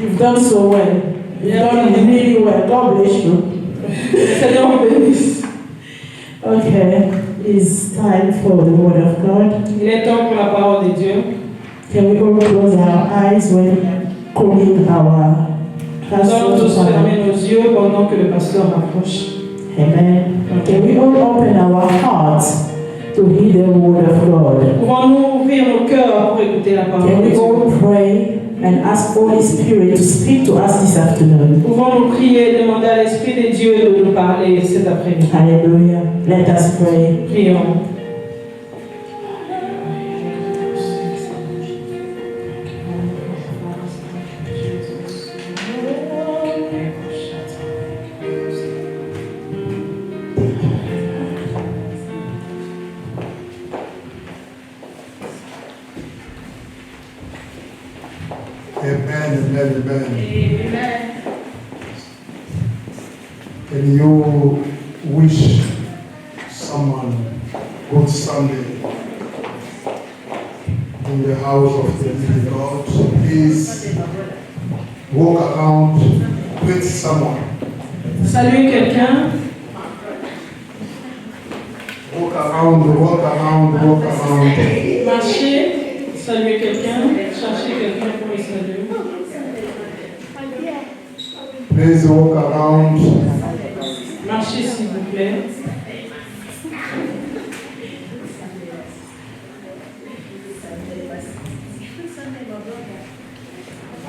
You've done so well. You've done really well. God bless you. Seigneur bénisse. Okay, it's time for the Word of God. Il est temps pour la parole de Dieu. Can we all close our eyes when calling our Nous allons pastor? tous fermer nos yeux pendant que le pasteur approche. Amen. Can we all open our hearts to hear the Word of God? Pouvons-nous ouvrir nos cœurs pour écouter la parole Can de we Dieu? all pray and ask Holy Spirit to speak to us this afternoon? Pouvons-nous prier et demander à l'Esprit de Dieu de nous parler cet après-midi? Hallelujah. Let us pray. Prions. Amen. Can you wish someone good Sunday in the house of the living God? Please walk around, greet someone. Saluez quelqu'un. Walk around. Marchez. Saluez quelqu'un. Cherchez quelqu'un pour le saluer. Please walk around. Marchez s'il vous plaît.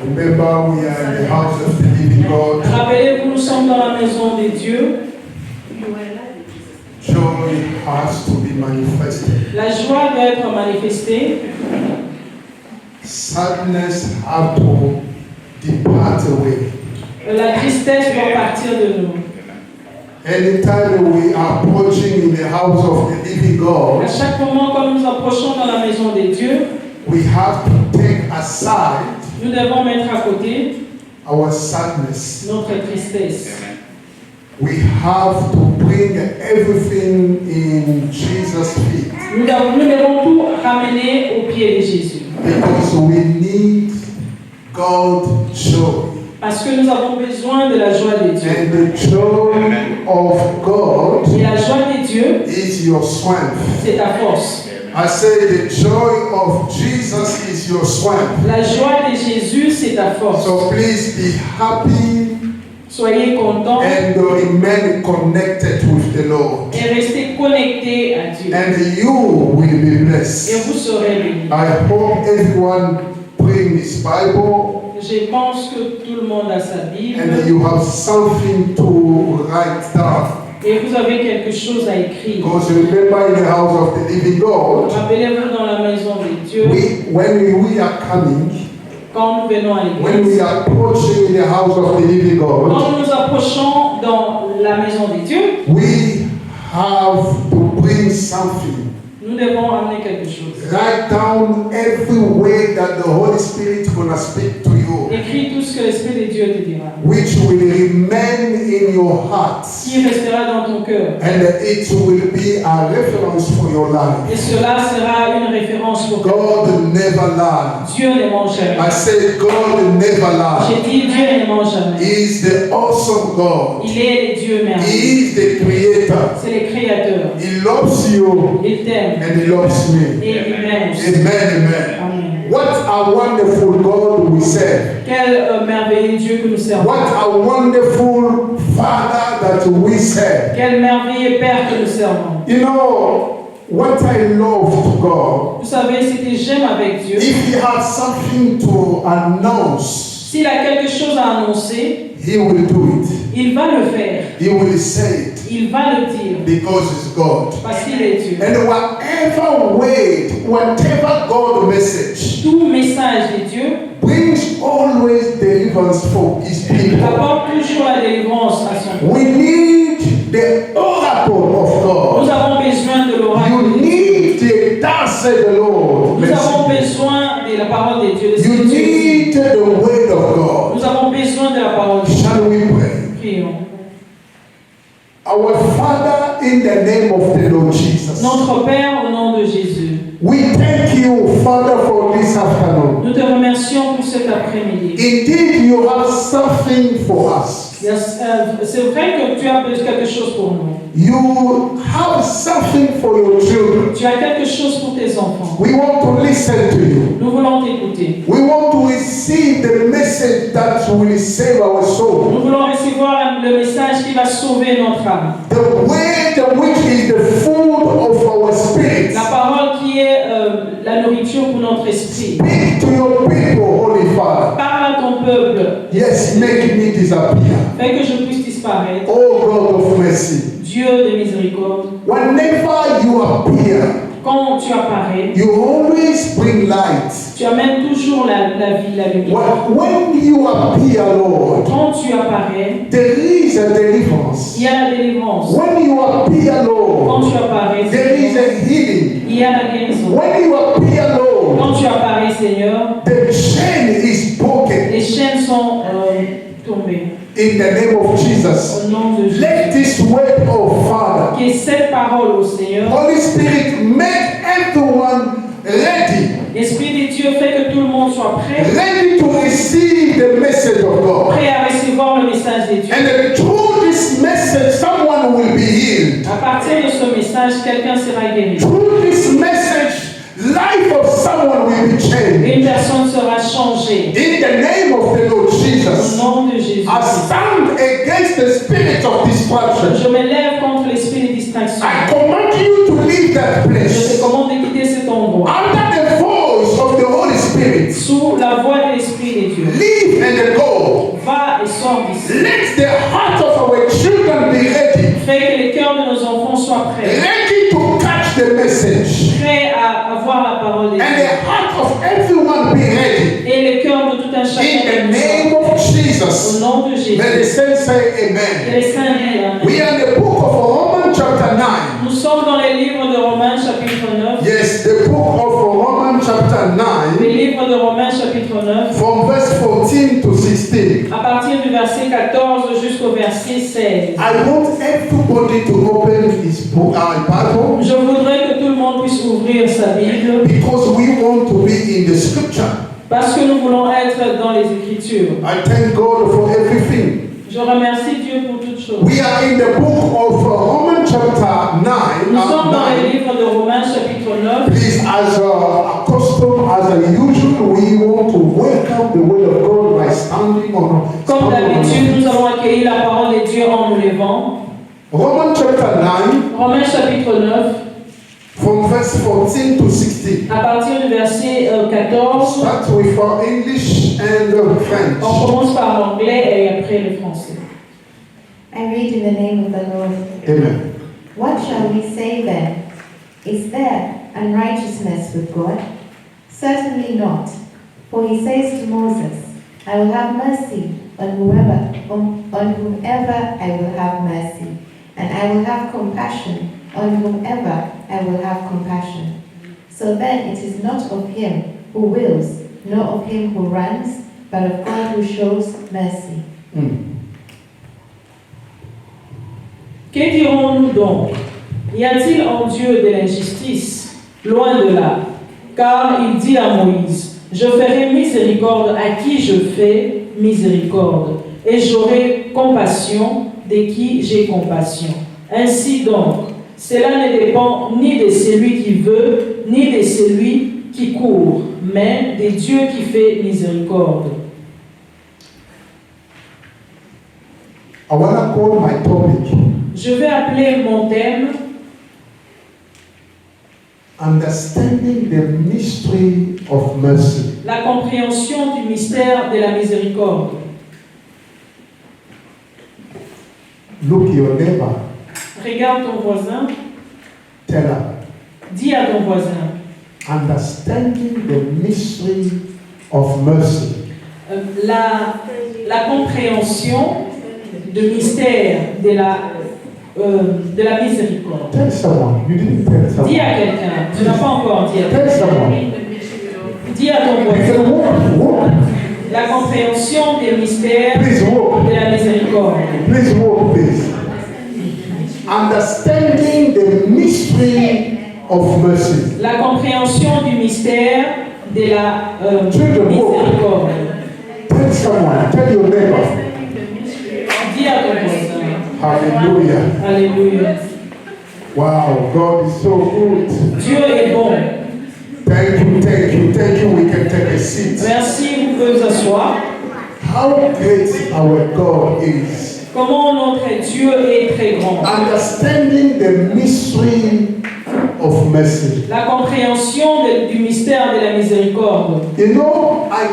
Remember, we are in the house of the living God. Rappelez-vous, nous sommes dans la maison de Dieu. Joy has to be manifested. La joie doit être manifestée. Sadness has to depart away. La tristesse doit partir de nous. Anytime we are approaching in the house of the living À God, chaque moment, quand nous approchons dans la maison de Dieu, we have to take aside nous devons mettre à côté our sadness. notre tristesse. We have to bring everything in Jesus' feet Nous devons tout ramener au pied de Jésus. because we need God's joy. Parce que nous avons besoin de la joie de Dieu. And the joy of God Et la joie de Dieu, is your strength. c'est ta force. I say the joy of Jesus is your strength. La joie de Jésus, c'est ta force. So please be happy Soyez contents and remain connected with the Lord. et restez connectés à Dieu. And you will be Et blessed. vous serez bénis. I hope everyone bring his Bible Je pense que tout le monde a sa Bible and you have something to write down. et vous avez quelque chose à écrire. Because remember in the house of the living God, Rappelez-vous dans la maison de Dieu, when we are coming, quand nous venons à when we l'église, are approaching in the house of the living God, quand nous nous approchons dans la maison de Dieu, we have to bring something. nous devons amener quelque chose. Write down every way that the Holy Spirit is going to speak to you, Écris tout ce que l'Esprit de Dieu te dira, which will remain in your heart. qui restera dans ton cœur. And it will be a reference for your life. Et cela sera une référence pour toi. God never lies. Dieu ne ment jamais. I said God never lies. J'ai dit Dieu ne ment jamais. He is the awesome God. Il est le Dieu He merveilleux. is the creator. C'est le Créateur. He loves you Il t'aime and he loves me. et il m'aime aussi. Amen, amen. Amen. What a wonderful God we serve. Quel merveilleux Dieu que nous servons. What a wonderful Father that we serve. Quel merveilleux Père que nous servons. You know, what I love to God, Vous savez, ce que j'aime avec Dieu, if He has something to announce, s'il a quelque chose à annoncer, He will do it. il va le faire. He will say it Il va le dire. because it's God. Parce qu'il est Dieu. And whatever word, whatever God message Tout message de Dieu brings always deliverance for His people. apporte toujours la délivrance à son peuple. We need the oracle of Nous God. avons besoin de l'oracle. You need the thus said the Lord. Nous avons besoin de la parole de Dieu. de ce You que Dieu dit. need the word of God. Nous avons besoin de la parole de Dieu. Shall we pray? Prions. Our Father, in the name of the Lord Jesus, Notre Père, au nom de Jésus, we thank you, Father, for this afternoon. nous te remercions pour cet après-midi. Indeed, you have something for us. C'est vrai que tu as quelque chose pour nous. You have something for your children. Tu as quelque chose pour tes enfants. We want to listen to you. Nous voulons t'écouter. We want to receive the message that will save our soul. Nous voulons recevoir le message qui va sauver notre âme. The word which is the food of our spirit. La parole qui est la nourriture pour notre esprit. Speak to your people, Holy Father. Parle à ton peuple. Yes, make me disappear. Fais que je puisse disparaître. Oh God of mercy. Dieu de miséricorde. Whenever you appear, Quand tu apparais, you always bring light. tu amènes toujours la vie, la lumière. When you appear, Lord, Quand tu apparais, there is a deliverance. il y a la délivrance. When you appear, Lord, Quand tu apparais, there is Seigneur, a healing. il y a la guérison. When you appear, Lord, Quand tu apparais, Seigneur, the chain is broken. les chaînes sont tombées. In the name of Jesus. Au nom de Jésus. Let this word, oh Father, Que cette parole au Seigneur, Holy Spirit, make everyone ready. l'Esprit de Dieu fait que tout le monde soit prêt, Ready to receive the message of God. prêt à recevoir le message de Dieu. And through this message, someone will be healed. À partir de ce message, quelqu'un sera guéri. Through this message, life of someone will be changed. Une personne sera changée. In the name of the Lord Au Jesus, nom de Jésus. I stand against the spirit of distraction. Je me lève contre l'esprit de distraction. I command you to leave that Je place. te commande de quitter cet endroit. Under the voice of the Holy Spirit, Sous la voix de l'Esprit de Dieu. leave and go. Va et sors d'ici. Let the heart of our children be ready. Fais que les cœurs de nos enfants soient prêts. Ready to catch the message. Prêts à avoir la parole de And the Dieu. heart of everyone be ready. Et le cœur de tout un In chacun the de nous name of Au Jesus. nom de Jésus. May the saints say Que amen. les saints disent Amen. We are in the book of Romans chapter 9. Nous sommes dans les livres de Romains chapitre 9. Yes, the book of Romans chapter 9 Les livres de Romains chapitre 9. from verse 14 to 16. À partir du verset 14 jusqu'au verset 16. I want everybody to open his book, Bible, Je voudrais que tout le monde puisse ouvrir sa Bible because we want to be in the scripture. parce que nous voulons être dans les Écritures. I thank God for everything. Je remercie Dieu pour toutes choses. We are in the book of Romans chapter 9. Nous sommes dans les livres de Romains chapitre 9. Please, as custom, as usual, we want to welcome the word of God by standing on. Comme d'habitude, nous allons accueillir la parole de Dieu en nous levant. Romans chapter 9, Romains chapitre 9, from verse 14 to 16. à partir du verset 14, Start with English and French. on commence par l'anglais et après le français. I read in the name of the Lord. Amen. What shall we say then? Is there unrighteousness with God? Certainly not. For he says to Moses, I will have mercy on whomever I will have mercy, and I will have compassion on whomever I will have compassion. So then it is not of him who wills, nor of him who runs, but of God who shows mercy. Que dirons-nous donc? Y a-t-il en Dieu de l'injustice? Loin de là. Car il dit à Moïse, je ferai miséricorde à qui je fais miséricorde, et j'aurai compassion de qui j'ai compassion. Ainsi donc, cela ne dépend ni de celui qui veut, ni de celui qui court, mais de Dieu qui fait miséricorde. I want to call my topic Je vais appeler mon thème Understanding the Mystery of Mercy. la compréhension du mystère de la miséricorde. Look your neighbor, Regarde ton voisin, tell her, dis à ton voisin, understanding the mystery of mercy. la compréhension du mystère de la miséricorde. Tell someone, you didn't tell Dis someone. à quelqu'un, tu n'as pas encore dit à Tell quelqu'un. someone. Dis à ton You voisin, can walk. la compréhension des mystères Please walk. de la miséricorde. Please walk, please. Understanding the mystery of mercy. La compréhension du mystère de la Children, walk. miséricorde. Tell with someone. Tell your neighbor. Dis à ton voisin. Hallelujah. Alléluia. Wow, God is so good. Dieu est bon. Thank you, thank you, thank you. We can take a seat. Merci, vous pouvez vous asseoir. How great our God is. Comment notre Dieu est très grand. Understanding the mystery of mercy. La compréhension du mystère de la miséricorde. You know, I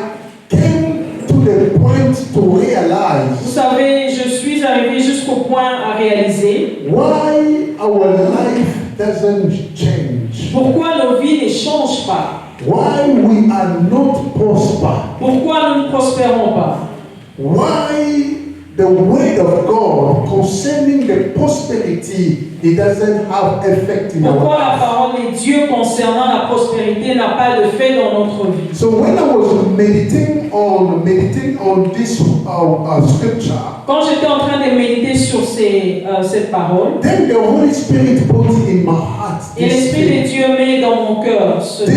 came to the point to realize Vous savez, je suis arrivé jusqu'au point à réaliser why our life doesn't change. pourquoi nos vies ne changent pas. Why we are not prosper. Pourquoi nous ne prospérons pas. Why the word of God concerning the prosperity, it doesn't have effect in our Pourquoi la life. parole de Dieu concernant la prospérité n'a pas de fait dans notre vie. So when I was meditating on this scripture, Quand j'étais en train de méditer sur cette parole, then the Holy Spirit put in my heart et l'Esprit de Dieu met dans mon cœur cette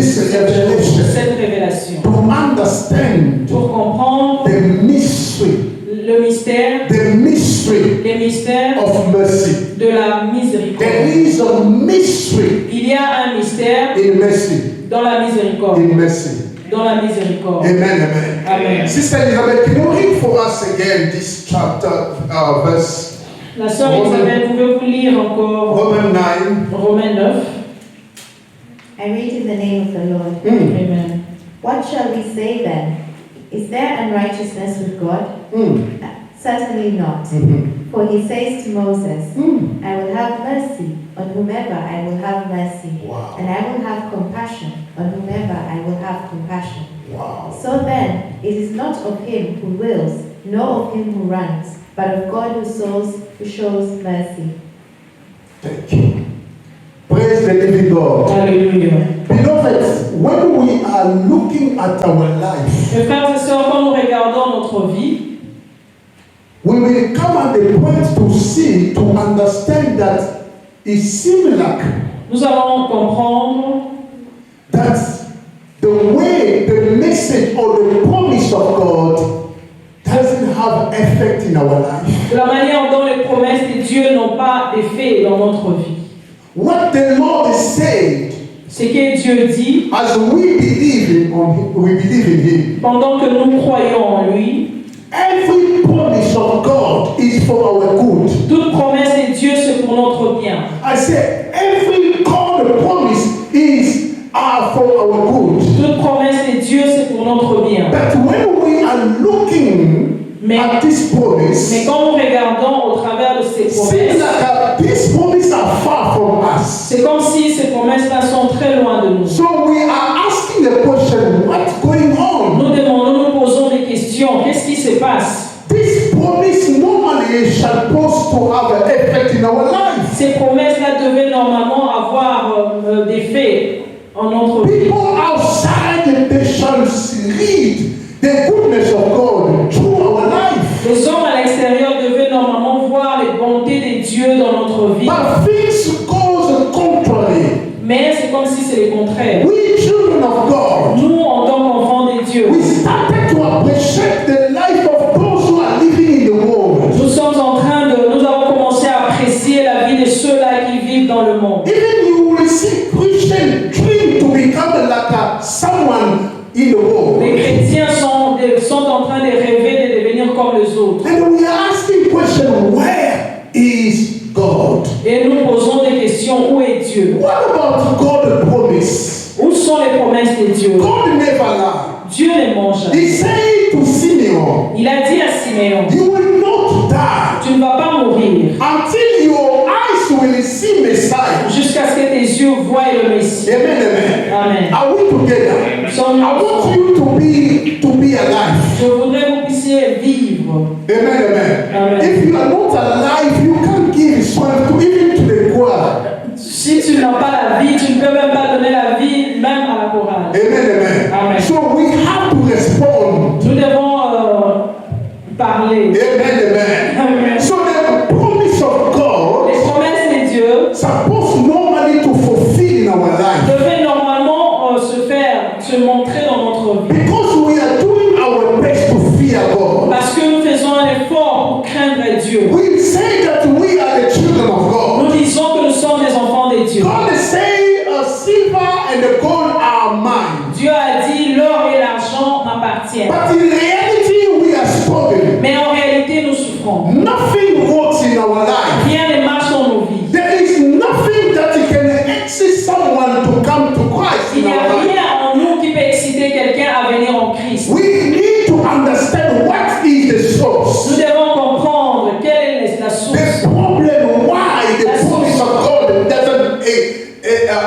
révélation. to understand Pour comprendre the mystery, le mystère, les mystères of mercy. de la miséricorde. There is a mystery Il y a un mystère in mercy. dans la miséricorde. In mercy. Dans la miséricorde. Amen, amen. Amen. Sister Elizabeth, can you read for us again this chapter, verse La sœur Isabelle, pouvez-vous lire encore Romans 9? Romains 9? I read in the name of the Lord. Amen. What shall we say then? Is there unrighteousness with God? Certainly not. For he says to Moses, I will have mercy on whomever I will have mercy, Wow. and I will have compassion on whomever I will have compassion. Wow. So then, it is not of him who wills, nor of him who runs, but of God who shows mercy. Thank you. Praise the living God. Alléluia. Beloved, when we are looking at our life, Mes frères et sœurs, quand nous regardons notre vie, we will come at the point to see, to understand that it seems like nous allons comprendre that the way, the message or the promise of God doesn't have effect in our life. de la manière dont les promesses de Dieu n'ont pas d'effet dans notre vie. What the Lord said, Ce que Dieu dit, as we believe in Him, pendant que nous croyons en lui, every promise of God is for our good. toute promesse de Dieu, c'est pour notre bien. I say every God promise is for our good. Toute promesse de Dieu, c'est pour notre bien. But when we are looking at this Mais promise, quand nous regardons au travers de ces seems promesses, like these promises are far from us. c'est comme si ces promesses-là sont très loin de nous. So we are asking the question, what's going on? Nous demandons, nous posons des questions. Qu'est-ce qui se passe? This promise normally is supposed to have an effect in our life. Ces promesses-là devaient normalement avoir des faits en notre vie. People outside, they shall read the goodness of God through our life. Les hommes à l'extérieur devaient normalement voir les bontés de Dieu dans notre vie. But things goes contrary. Mais c'est comme si c'est le contraire. We children of God, Nous, en tant qu'enfants de Dieu, we started to appreciate the life of those who are living in the world. nous avons commencé à apprécier la vie de ceux-là qui vivent dans le monde. Even you will see Christian dream to become like someone in the world. Les chrétiens sont en train de rêver de devenir comme les autres. And we are asking question, where is God? Et nous posons des questions, où est Dieu? What about God's promise? Où sont les promesses de Dieu? God never lied. Dieu ne ment jamais. He said to Simeon, Il a dit à Siméon, you will not die tu ne vas pas mourir until your eyes will see Messiah. jusqu'à ce que tes yeux voient le Messie. Amen, amen. Amen. Are we together? Sommes-nous I want ensemble? you to be alive. Je voudrais que vous puissiez vivre. Amen, amen. Amen. If you are not alive, you can't give strength to even to the choir. Si tu n'as pas la vie, tu ne peux même pas donner la vie même à la chorale. Amen, amen. Amen. So we have to respond. Nous devons parler. Amen, amen. Amen. So the promise of God Les promesses de Dieu supposed normally to fulfill in our life. devaient normalement se montrer dans notre vie. Because we are doing our best to fear God. a dit, l'or et l'argent m'appartiennent. But in reality, we are struggling. Mais en réalité, nous souffrons. Nothing works in our life. Rien ne marche dans nos vies. There is nothing that can excite someone to come to Christ Il in n'y a our life. rien en nous qui peut exciter quelqu'un à venir en Christ. We need to understand what is the source. Nous devons comprendre quelle est la source. The problem why the promise of God doesn't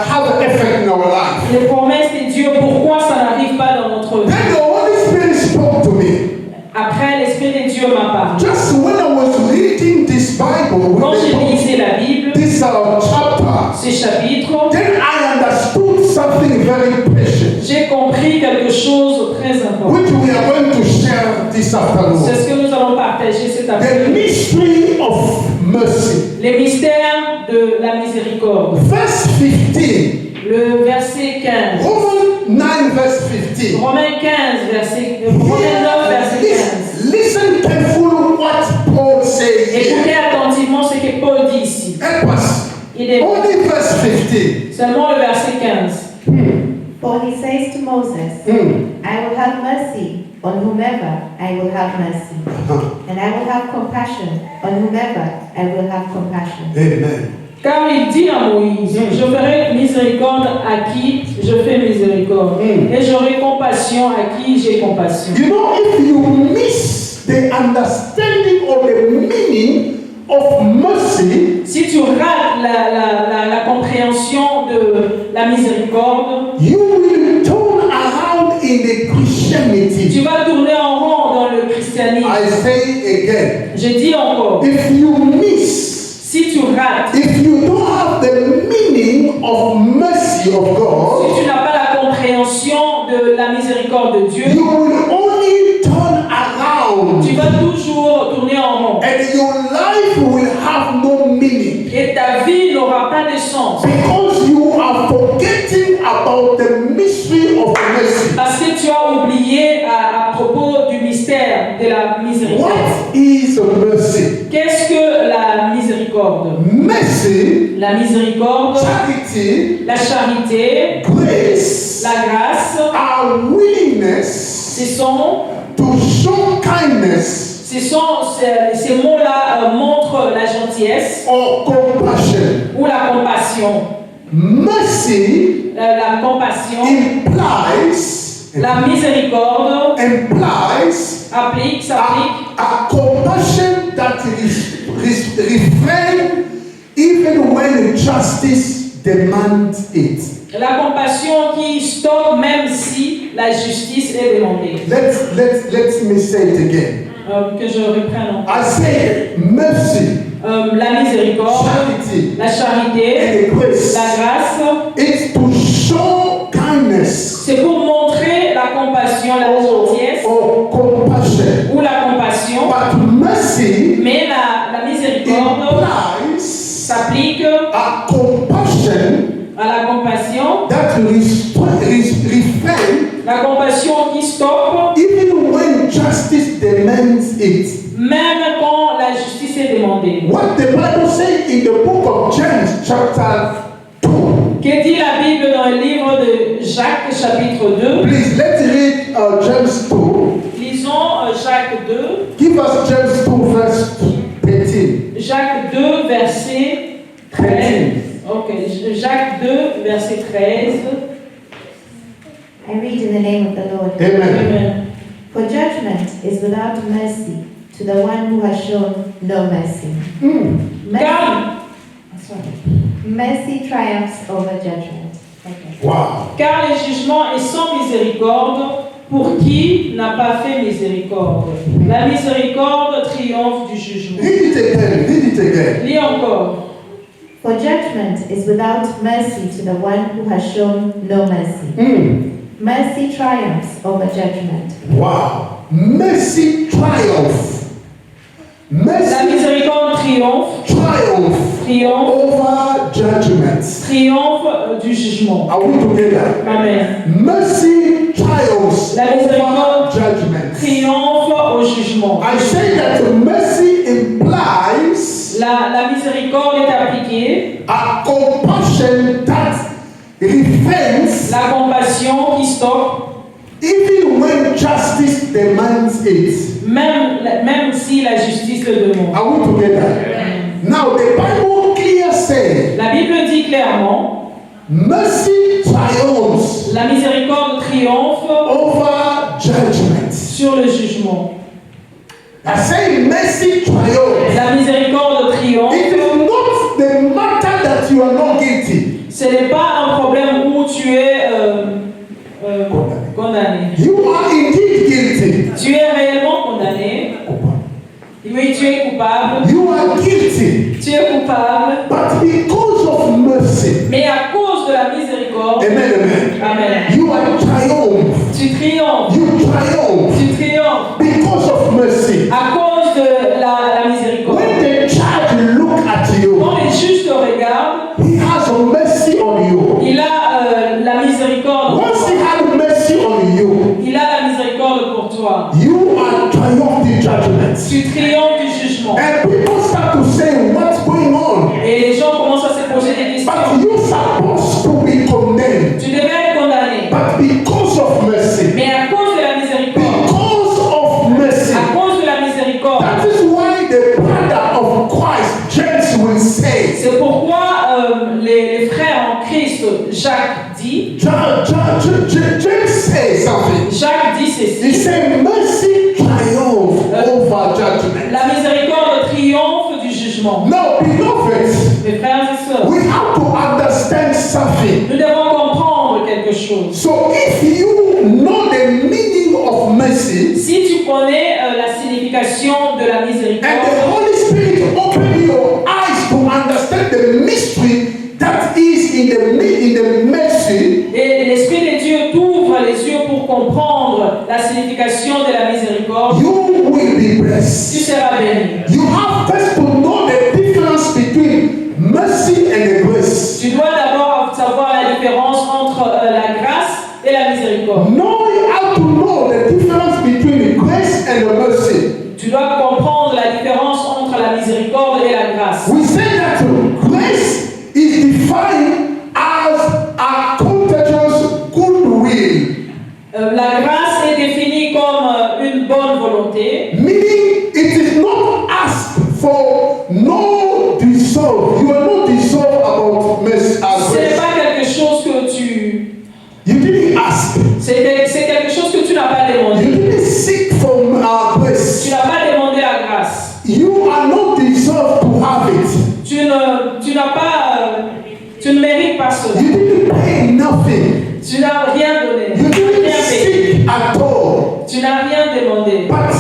have an effect in our life. Les promesses de Dieu, pourquoi ça n'arrive pas dans notre vie? Then the Holy Spirit spoke to me. Après, l'Esprit de Dieu m'a parlé. Just when I was reading this Bible, Quand with j'ai the book, lisé la Bible, this chapter, ces chapitres, then I understood something very precious, j'ai compris quelque chose de très important. which we are going to share this C'est afternoon. ce que nous allons partager cet The après-midi. mystery of mercy. Les mystères de la miséricorde. Verse 15. Le verset 15. Romans 9 verse 15. Romains 15, Romains 9, verset 15. Listen carefully what Paul says Écoutez here. attentivement ce que Paul dit ici. Help us. Il est Only verse 15. seulement le verset 15. For he says to Moses, I will have mercy on whomever I will have mercy, and I will have compassion on whomever I will have compassion. Amen. Car il dit à Moïse, je ferai miséricorde à qui je fais miséricorde, et j'aurai compassion à qui j'ai compassion. You know, if you miss the understanding or the meaning of mercy, Si tu rates la compréhension de la miséricorde, you will turn around in the Christianity. tu vas tourner en rond dans le christianisme. I say again, Je dis encore, if you miss, si tu rates, if you don't have the meaning of mercy of si God, tu n'as pas la compréhension de la miséricorde de Dieu, you will only turn around tu vas toujours tourner en rond. and your life will have no meaning Et ta vie n'aura pas de sens. because you are forgetting about the mystery of mercy. Parce que tu as oublié à propos du mystère de la miséricorde. What is mercy? Qu'est-ce que la miséricorde? Mercy, La miséricorde, charity, la charité, grace la grâce, are willingness ce sont, to show kindness ces mots-là montrent la gentillesse or compassion. ou la compassion. Mercy La compassion, implies la miséricorde s'applique a compassion that refrain even when justice demands it. la compassion qui stoppe même si la justice est demandée. Let me say it again. Que je reprenne encore. I say mercy, La miséricorde, charity, la charité, and grace. la grâce, It's to show kindness c'est pour montrer la compassion, la gentillesse or compassion. ou la compassion, But mercy mais la miséricorde implies s'applique a compassion à la compassion, that refrain la compassion qui stoppe even when justice demands it. même quand la justice est demandée. What the Bible says in the book of James chapter 2. Que dit la Bible dans le livre de Jacques chapitre 2? Please, let's read James 2. Lisons Jacques 2. Give us James 2 verse 13. Jacques 2 verset 13. Ok, Jacques 2 verset 13. I read in the name of the Lord. Amen. Amen. For judgment is without mercy to the one who has shown no mercy. Car, Mercy triumphs over judgment. Okay. Wow. car le jugement est sans miséricorde pour qui n'a pas fait miséricorde. La miséricorde triomphe du jugement. Read it again. Read it again. Lis encore. For judgment is without mercy to the one who has shown no mercy. Mercy triumphs over judgment. Wow. Mercy triumph. La Mercy miséricorde triomphe over judgment. triomphe du jugement. Are we together? Amen. Mercy triumphs La miséricorde over judgment. triomphe au jugement. I say that mercy implies La miséricorde est appliquée, a compassion that refrains la compassion qui stoppe even when justice demands it. même si la justice le demande. Are we together? Now the Bible clearly says, La Bible dit clairement, mercy triumphs la miséricorde triomphe over judgment. sur le jugement. I say mercy triumphs. La miséricorde triomphe. It is not the matter that you are not guilty. Ce n'est pas un problème où tu es condamné. You are indeed guilty. Tu es réellement condamné. Oui, tu es coupable. You are guilty. Tu es coupable. But because of mercy, Mais à cause de la miséricorde, amen, amen, amen, you are triumph. tu triomphes. You triumph Tu triomphes because of mercy. à cause de la miséricorde. When the judge look at you, Quand les juges te regardent, he has mercy on you. il a la miséricorde. Once he has mercy on you, Il a la miséricorde pour toi. you are triumphing judgment. Tu triomphes du jugement. And people start to say, what's going on? Et les gens commencent à se poser des questions. But you're supposed to be condemned. Tu devais être condamné. But because of mercy, Mais à cause de la miséricorde, because of mercy, à cause de la miséricorde, that is why the brother of Christ, James, will say, c'est pourquoi les frères en Christ, Jacques dit, James says something. Jacques dit He ceci, said, mercy triumph over judgment. la miséricorde triomphe du jugement. Now, beloved, Mes frères et sœurs, we have to understand something. nous devons comprendre quelque chose. So if you know the meaning of mercy, Si tu connais la signification de la and the miséricorde, Holy Spirit open your eyes to understand the mystery that is in the mercy, et l'Esprit de Dieu t'ouvre les yeux pour comprendre la signification de la miséricorde, you will be tu blessed. seras béni. You have first to know the difference between mercy and the grace. Tu dois d'abord savoir la différence entre la grâce et la miséricorde. Know how to know the difference between the grace and the mercy. Tu dois comprendre la différence entre la miséricorde et la grâce. We say that grace is defined as a contagious goodwill, La grâce est définie comme une bonne volonté, meaning it is not asked for, no deserve. You are not deserve about mercy and ce n'est grace. pas quelque chose que You didn't ask. c'est quelque chose que tu n'as pas You demandé. didn't seek from our Tu grace. n'as pas demandé la grâce. You are not deserved to have it. Tu ne mérites pas cela. You didn't pay nothing. Tu n'as rien donné. You Tu n'as didn't rien payé. seek at all. Tu n'as rien demandé. But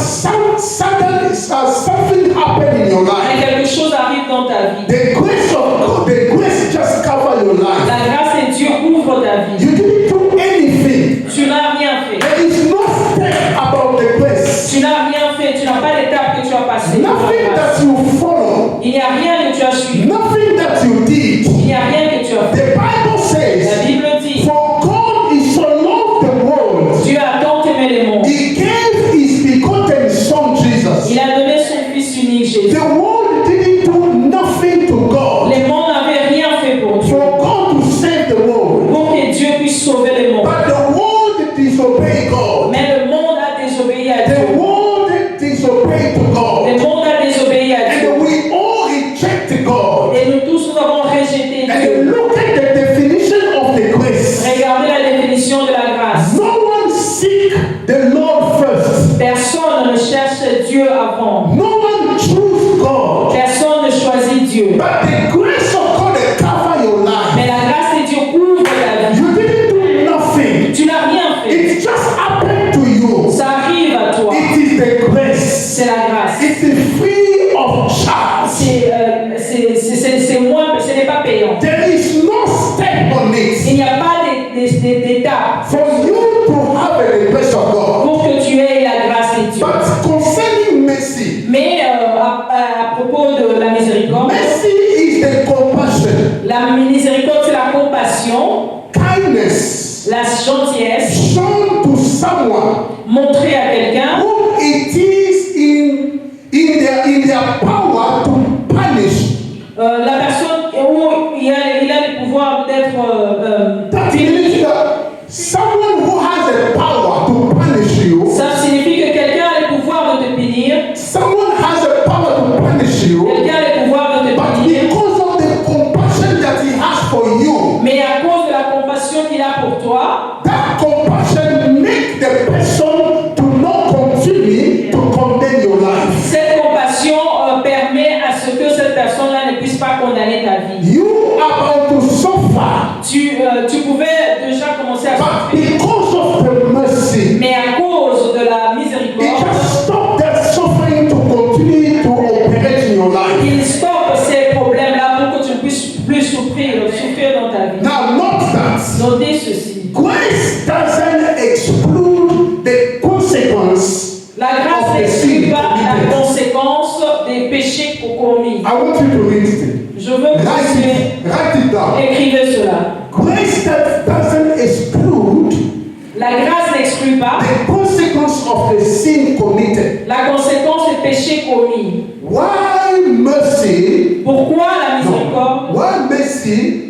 something happened in your Mais life. quelque chose arrive dans ta vie. The grace of God, the grace just covered your life. La grâce de Dieu ouvre ta vie. You didn't do anything. Tu n'as rien fait. There is no step about the grace. Tu n'as rien fait. Tu n'as pas d'étape que tu as passée. Nothing that you follow. Il n'y a rien que tu as suivi. Nothing that you did. Il n'y a rien que tu as fait. The Bible La says, Bible dit, for God is so loved the world. Dieu a tant aimé les mondes. He gave his begotten son Jesus. Il a donné son Fils unique Jésus. The world didn't do nothing to God. Les mondes n'avaient rien fait pour Dieu. For God to save the world. Pour que Dieu puisse sauver les mondes. But the world disobeyed God. Mais le monde a désobéi à The Dieu. world disobeyed to Le God. monde a désobéi à Dieu. And we all reject God. Et nous tous, nous avons rejeté And Dieu. look at the definition of the grace. Regardez la définition de la grâce. No one seek the Lord first. Personne ne cherche Dieu avant. No one choose God. Personne ne choisit Dieu. But the grace of God that cover your life. Mais la grâce de Dieu couvre ta vie. You didn't do nothing. Tu n'as rien fait. It just happened to you. Ça arrive à toi. It is the grace. C'est la grâce. It is free of charge. C'est moins, ce n'est pas payant. There is no step on it. Il n'y a pas d'étape For you to have the grace of God. pour que tu aies la grâce de Dieu. But concerning mercy, Mais à propos de la miséricorde, mercy is the compassion, la miséricorde c'est la compassion, kindness la gentillesse, shown to someone montrée à quelqu'un whom it is in their power to punish. la personne où il a le pouvoir d'être That puni. means that someone who has the power to ou commis. I want you to read it. Je veux que Write it down. vous écrivez cela. Grace that doesn't exclude La grâce n'exclut pas the consequence of the sin committed. la conséquence des péchés commis. Why mercy? Pourquoi la miséricorde? Why mercy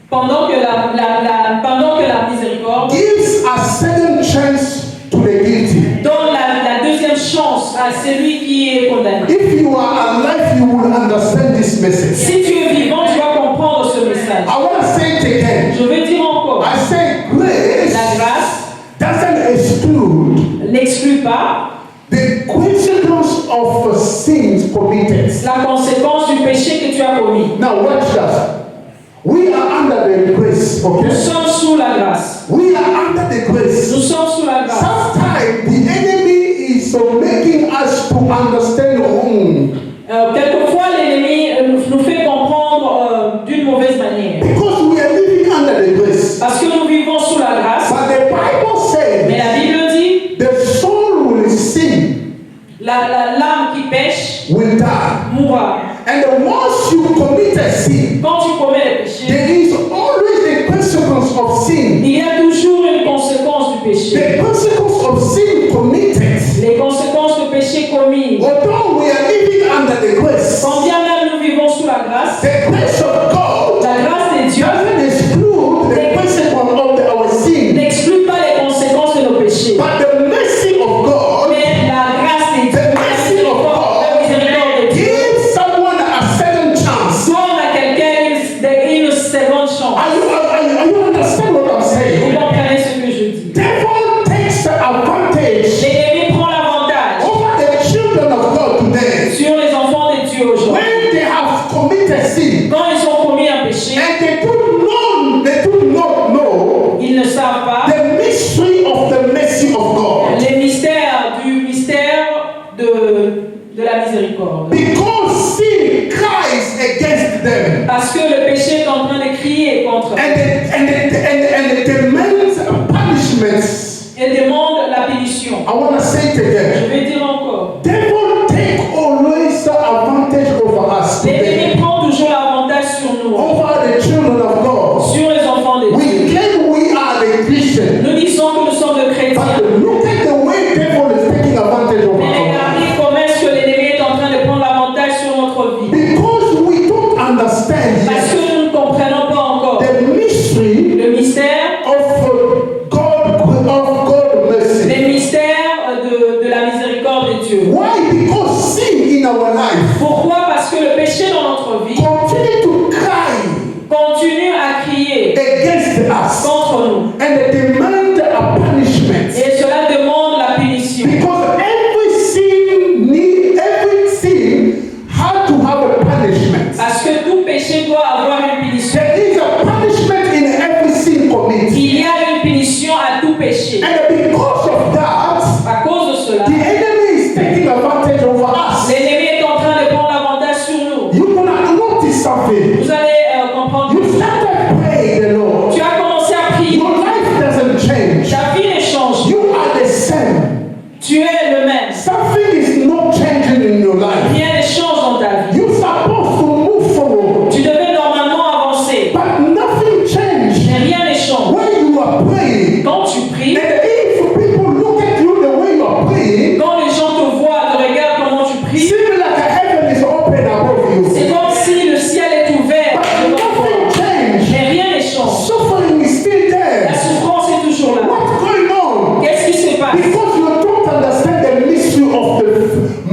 Pendant que la miséricorde gives a second chance to the guilty. donne la deuxième chance à celui qui est condamné. If you are alive, you will understand this message. Si tu es vivant, tu vas comprendre ce message. I want to say it again. Je vais dire encore, I say grace la grâce doesn't exclude n'exclut pas the consequence of sins committed. la conséquence du péché que tu as commis. Now watch that. We are under the grace, Nous okay? sommes sous la grâce. We are under the grace. Nous sommes sous la grâce. Sometimes the enemy is making us to understand wrong Quelquefois, l'ennemi nous fait comprendre d'une mauvaise manière. because we are living under the grace. Parce que nous vivons sous la grâce. But the Bible Mais says la Bible dit, the soul will sin, l'âme qui pêche will die. mourra. And once you commit a sin, Quand tu commets le péché, there is always the consequence of sin. il y a toujours une conséquence du péché. The consequence of sin committed. Les conséquences du péché commis. Although we are living under the grace, Quand bien même nous vivons sous la grâce, the grace of God la grâce de Dieu doesn't exclude the consequence of our sin. n'exclut pas les conséquences de nos péchés. But the mercy of God Mais la grâce de Dieu, la miséricorde de Dieu, gives someone a second chance. donne à quelqu'un une seconde chance. Are you understand what I'm Vous saying? comprenez ce que je dis? Devil takes advantage L'ennemi prend l'avantage over the children of God today sur les enfants de Dieu aujourd'hui. when they have committed sin Quand ils ont commis un péché, and they do not know ils ne savent pas the mystery of the mercy of God. les mystères du mystère de la miséricorde. Because sin cries against them Parce que le péché est en train de crier contre eux and it demands punishments. et demande la punition. I want to say it Je again. vais dire encore. Devil take always the advantage over us today, L'ennemi prend toujours l'avantage sur nous, over the children of God. sur les enfants de Dieu. We claim we are the Christian, Nous disons que nous sommes de chrétiens. but look at the way devil is taking advantage over Mais us. regardez comment est-ce que l'ennemi est en train de prendre l'avantage sur notre vie. Because we don't understand Parce yet que nous ne comprenons pas encore the mystery le mystère, of God mercy. les mystères de la miséricorde de Dieu. Why? Because sin in our life Pourquoi? Parce que le péché dans notre vie continue to cry continue à crier against us contre nous. and demand a punishment. Et cela demande la punition. Because every sin had to have a punishment. Parce que tout péché doit avoir une punition. There is a punishment in every sin committed. Il y a une punition à tout péché. And because of that, À cause de cela, the enemy is taking advantage over us. l'ennemi est en train de prendre l'avantage sur nous. You're gonna notice something. Vous allez comprendre. You started praying the Lord. Tu as commencé à prier. Your life doesn't change. Ta vie ne change. You are the same. Tu es le même. Something is not changing in your life. Rien ne change dans ta vie. You're supposed to move forward, Tu devais normalement avancer. but nothing changed Mais rien ne change. when you are praying. Quand tu pries, And if people look at you the way you are praying, quand les gens te voient, te regardent comment tu pries, seems like a heaven is open above c'est you. comme si le ciel est ouvert But devant toi. nothing changed. Mais rien ne change. Suffering is still La there. souffrance est toujours là. What's going on? Qu'est-ce qui se passe? Because you don't understand the mystery of the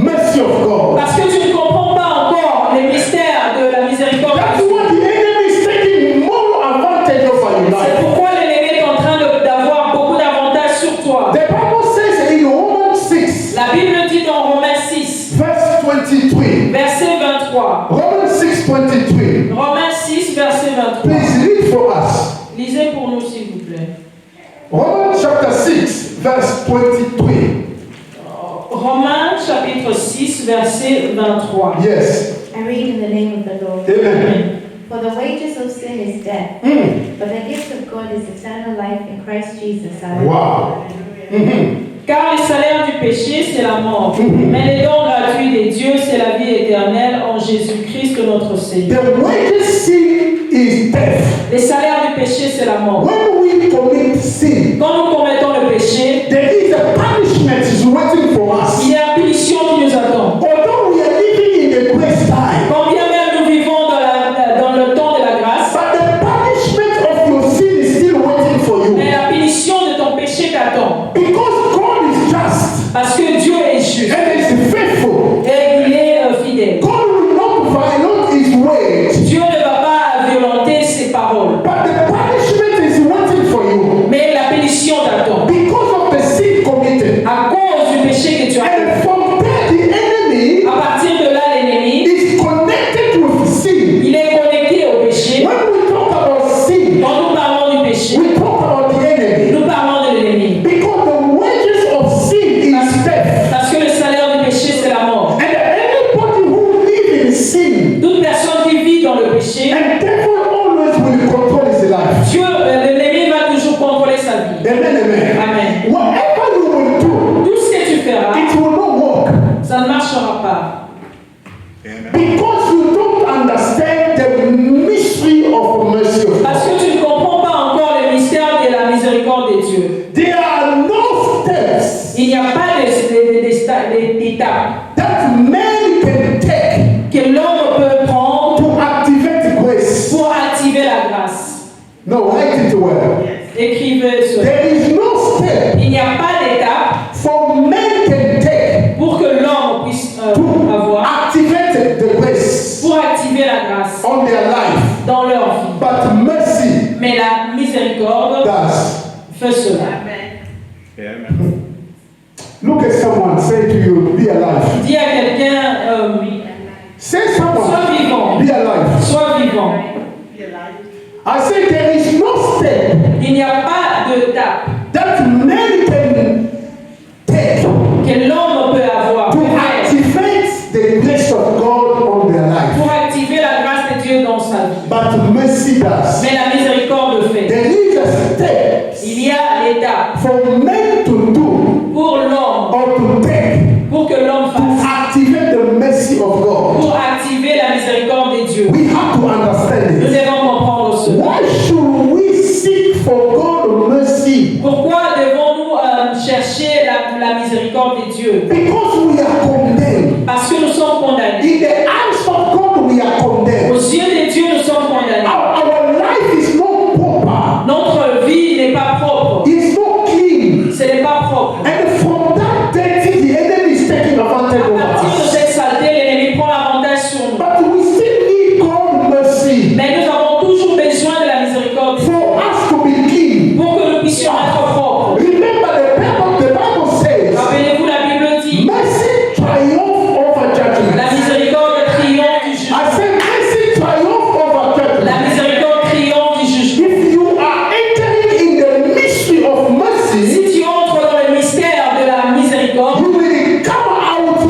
mercy of God. Parce que tu ne comprends pas encore les mystères de la miséricorde. That's why the enemy is taking more advantage over your C'est life. pourquoi l'ennemi est en train d'avoir beaucoup d'avantages sur toi. The Bible says in Romans 6, La Bible dit dans Romains 6, verse 23. verset 23. Romans 6, 23. Romains 6, verset 23. Please read for us. Lisez pour nous, s'il vous plaît. Romans chapter 6, verse 23. Romains chapitre 6, verset 23. Yes. I read in the name of the Lord. Amen. For the wages of sin is death, but the gift of God is eternal life in Christ Jesus our Lord. Wow. Car le salaire du péché, c'est la mort. Mais le don gratuit de Dieu, c'est la vie éternelle en Christ notre Seigneur. The wages sin is death. Le salaire du péché, c'est la mort. When we commit sin, Quand nous commettons le péché, there is a punishment is waiting for us. il y a une punition qui nous attend. Although we are living in the grace time, Quand bien même nous vivons dans le temps de la grâce, but the punishment of your sin is still waiting for you. mais la punition de ton péché t'attend. Because God is just Parce que Dieu est juste and is faithful. et il est fidèle. God will not violate his word. Dieu ne va pas violenter ses paroles. But the punishment is waiting for you Mais la punition t'attend. because of the sin committed. À cause du péché que tu as fait. And from there, the enemy À partir de là, l'ennemi, is connected with sin. il est connecté au péché. When we talk about sin, Quand nous parlons du péché, we talk about the enemy. nous parlons de l'ennemi. Because the wages of sin is death. Parce que le salaire du péché, c'est la mort. And anybody who lives in sin, Toute personne qui vit dans le péché, and devil always will control his life. Dieu, l'ennemi va toujours contrôler sa vie. Amen, amen. Amen. Whatever you will do, Tout ce que tu feras, it will not work. ça ne marchera pas. Because you don't understand the mystery of mercy of Parce God. que tu ne comprends pas encore le mystère de la miséricorde de Dieu. There are no steps Il n'y a pas d'étape that man can take que l'homme peut prendre to activate grace. pour activer la grâce. No, write it well. Écrivez cela. There is no step Il n'y a pas d'étape for man can take pour que l'homme puisse to avoir, activate the grace pour activer la grâce on their life. dans leur vie. But mercy Mais la miséricorde does. fait cela. Look at someone, say to you, be alive. Dis à quelqu'un, Say sois someone, vivant, be alive. sois vivant. I say there is no step Il n'y a pas d'étape that man can take que l'homme peut avoir to peut faire activate the grace of God on their life. pour activer la grâce de Dieu dans sa vie. But mercy does. Mais la miséricorde le fait. There is a step Il y a l'étape for men to do pour l'homme, or to take pour que l'homme to fasse, activate the mercy of God. pour activer la miséricorde de Dieu. We have to understand Nous it. devons comprendre cela. Why should we seek for God's mercy? Pourquoi devons-nous chercher la miséricorde de Dieu? Because we are condemned. Parce que nous sommes condamnés. In the eyes of God, we are condemned. Aux yeux de Dieu, nous sommes condamnés. Our life is not proper. Notre vie n'est pas propre. It's not clean. Ce n'est pas propre. And from that dirty, the enemy is taking advantage À of partir de us. cette saleté, l'ennemi prend l'avantage sur nous. But we still need God's mercy Mais nous avons toujours besoin de la miséricorde de Dieu for us to be clean. pour que nous puissions être propres. Remember the Bible says, Rappelez-vous, la Bible dit, mercy triumph over la judgment. miséricorde triomphe du I jugement. said mercy triumph over La judgment. miséricorde triomphe du jugement. If you are entering in the mystery of mercy, Si tu entres dans le mystère de la miséricorde, you will come out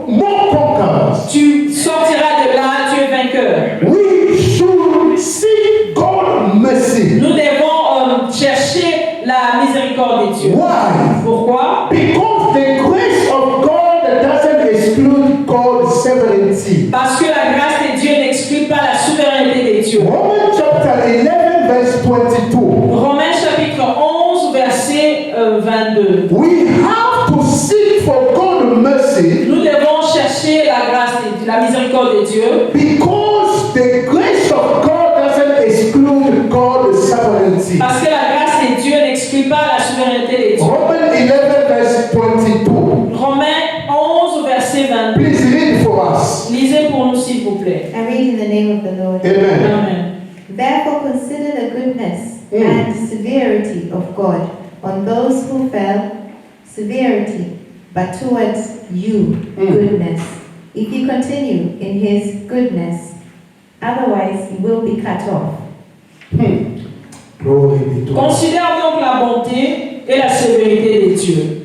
more conquerors. tu sortiras de là, tu es vainqueur. We should seek God's mercy. Nous devons chercher la miséricorde de Dieu. Why? Pourquoi? Because the grace of God doesn't exclude God's sovereignty. Parce que la grâce de Dieu n'exclut pas la souveraineté de Dieu. Romans chapter 11, verse 22. Romains chapitre 11, verset 22. We have to seek for God's mercy Nous devons chercher la grâce de Dieu, la miséricorde de Dieu, because the grace of God doesn't exclude God's sovereignty. parce que la grâce de Dieu n'exclut pas la souveraineté de Dieu. Romans 11, verse 22. Romains 11, verset 22. Please read for us. Lisez pour nous, s'il vous plaît. I read in the name of the Lord. Amen. Amen. Therefore consider the goodness and severity of God on those who fell, severity, but towards you, goodness. If you continue in his goodness, otherwise you will be cut off. Glory be to God. Considère donc la bonté et la sévérité de Dieu.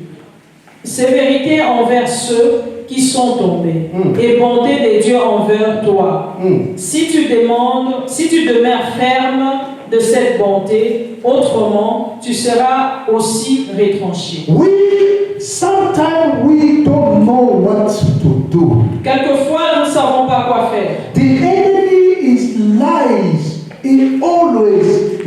Sévérité envers ceux qui sont tombés et bonté de Dieu envers toi. Si tu demeures ferme de cette bonté, autrement tu seras aussi retranché. Sometimes we don't know what to do. Quelquefois nous ne savons pas pas quoi faire. The enemy is lies. He always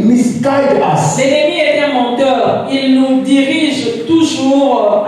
misguide us. L'ennemi est un menteur. Il nous dirige toujours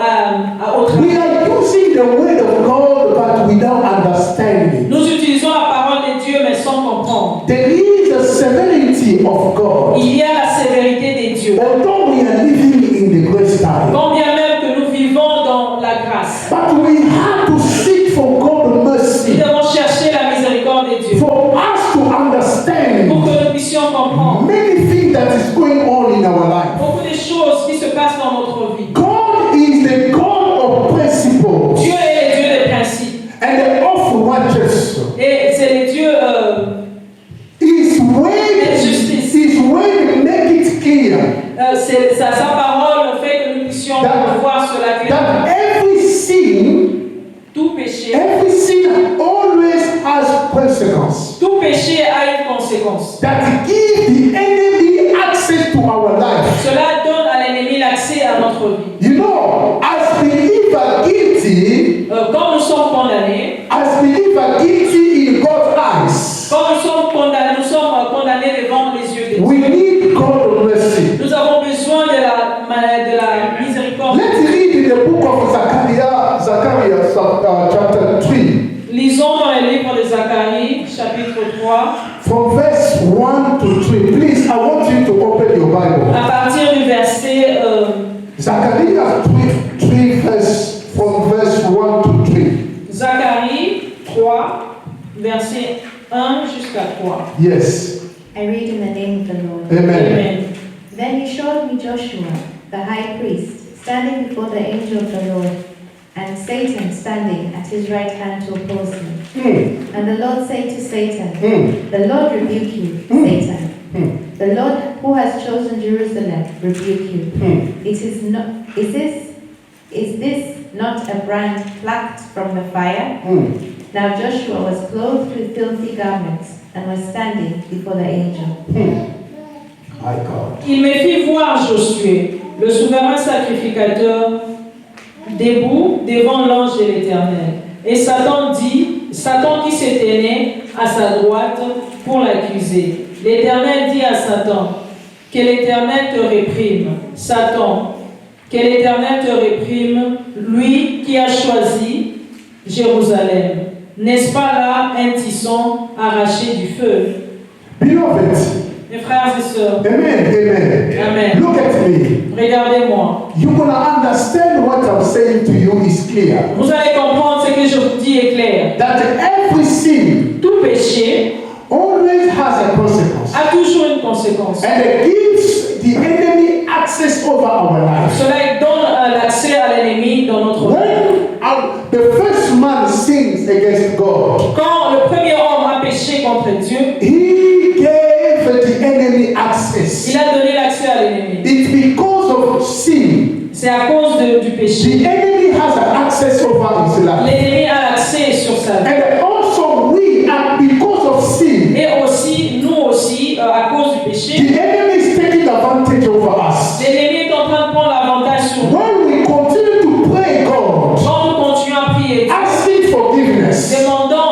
au We travers. are using the word of God but without understanding. Nous utilisons la parole de Dieu mais sans comprendre. There is a severity of God. Il y a la sévérité des dieux. Although we are living in the grace time, Quand bien même que nous vivons dans la grâce, but we have to seek for God's nous mercy, devons chercher la miséricorde de Dieu for us to pour understand que nous puissions comprendre many things that is going on in our life. beaucoup de choses qui se passent dans notre vie. God is the God of principles Dieu est le Dieu des principes and the of righteousness. et c'est le Dieu His Justice. way make it clear c'est sa parole fait que nous puissions voir cela clairement. that every sin Tout péché always has consequence. Tout péché a une conséquence. That give the enemy access to our life. Cela donne à l'ennemi l'accès à notre vie. You know, as believer guilty Quand nous sommes condamnés, in God's eyes, quand nous sommes condamnés devant les yeux de Dieu, we need God's mercy. nous avons besoin de la miséricorde. Let's read in the book of Zechariah chapter 3, Lisons dans le livre de Zacharie, chapitre 3, from verse 1 to 3. Please, I want you to open your Bible. à partir du verset Zechariah 3 verse, from verse 1 to 3. Zacharie 3, verset 1 jusqu'à 3. Yes. I read in the name of the Lord. Amen. Amen. Then he showed me Joshua, the high priest, standing before the angel of the Lord, and Satan standing at his right hand to oppose him. And the Lord said to Satan, The Lord rebuke you, Satan. The Lord who has chosen Jerusalem rebuke you. Is this not a brand plucked from the fire? Now Joshua was clothed with filthy garments and was standing before the angel. My God. Il me fit voir Josué, le souverain sacrificateur, debout devant l'ange de l'Éternel. Et Satan qui se tenait à sa droite pour l'accuser. L'Éternel dit à Satan, que l'Éternel te réprime. Satan, que l'Éternel te réprime, lui qui a choisi Jérusalem. N'est-ce pas là un tisson arraché du feu? Beloved, Mes frères et sœurs, amen. Look at me. regardez-moi. You're going to understand what I'm saying to you is clear. Vous allez comprendre ce que je vous dis est clair. That every sin Tout péché always has a consequence. a toujours une conséquence. And it gives the enemy access over our lives. Cela donne l'accès à l'ennemi dans notre vie. When the first man sins against God, Quand le premier homme a péché contre Dieu, he gave the enemy access. il a donné l'accès à l'ennemi. It's because of sin. C'est à cause du péché. The enemy has an access over his life. L'ennemi a l'accès sur sa vie. And also we are because of sin. Et aussi, nous aussi, à cause du péché, The enemy is taking advantage over us. l'ennemi est en train de prendre l'avantage sur nous. When we continue to pray God, Quand nous continuons à prier, asking forgiveness, demandant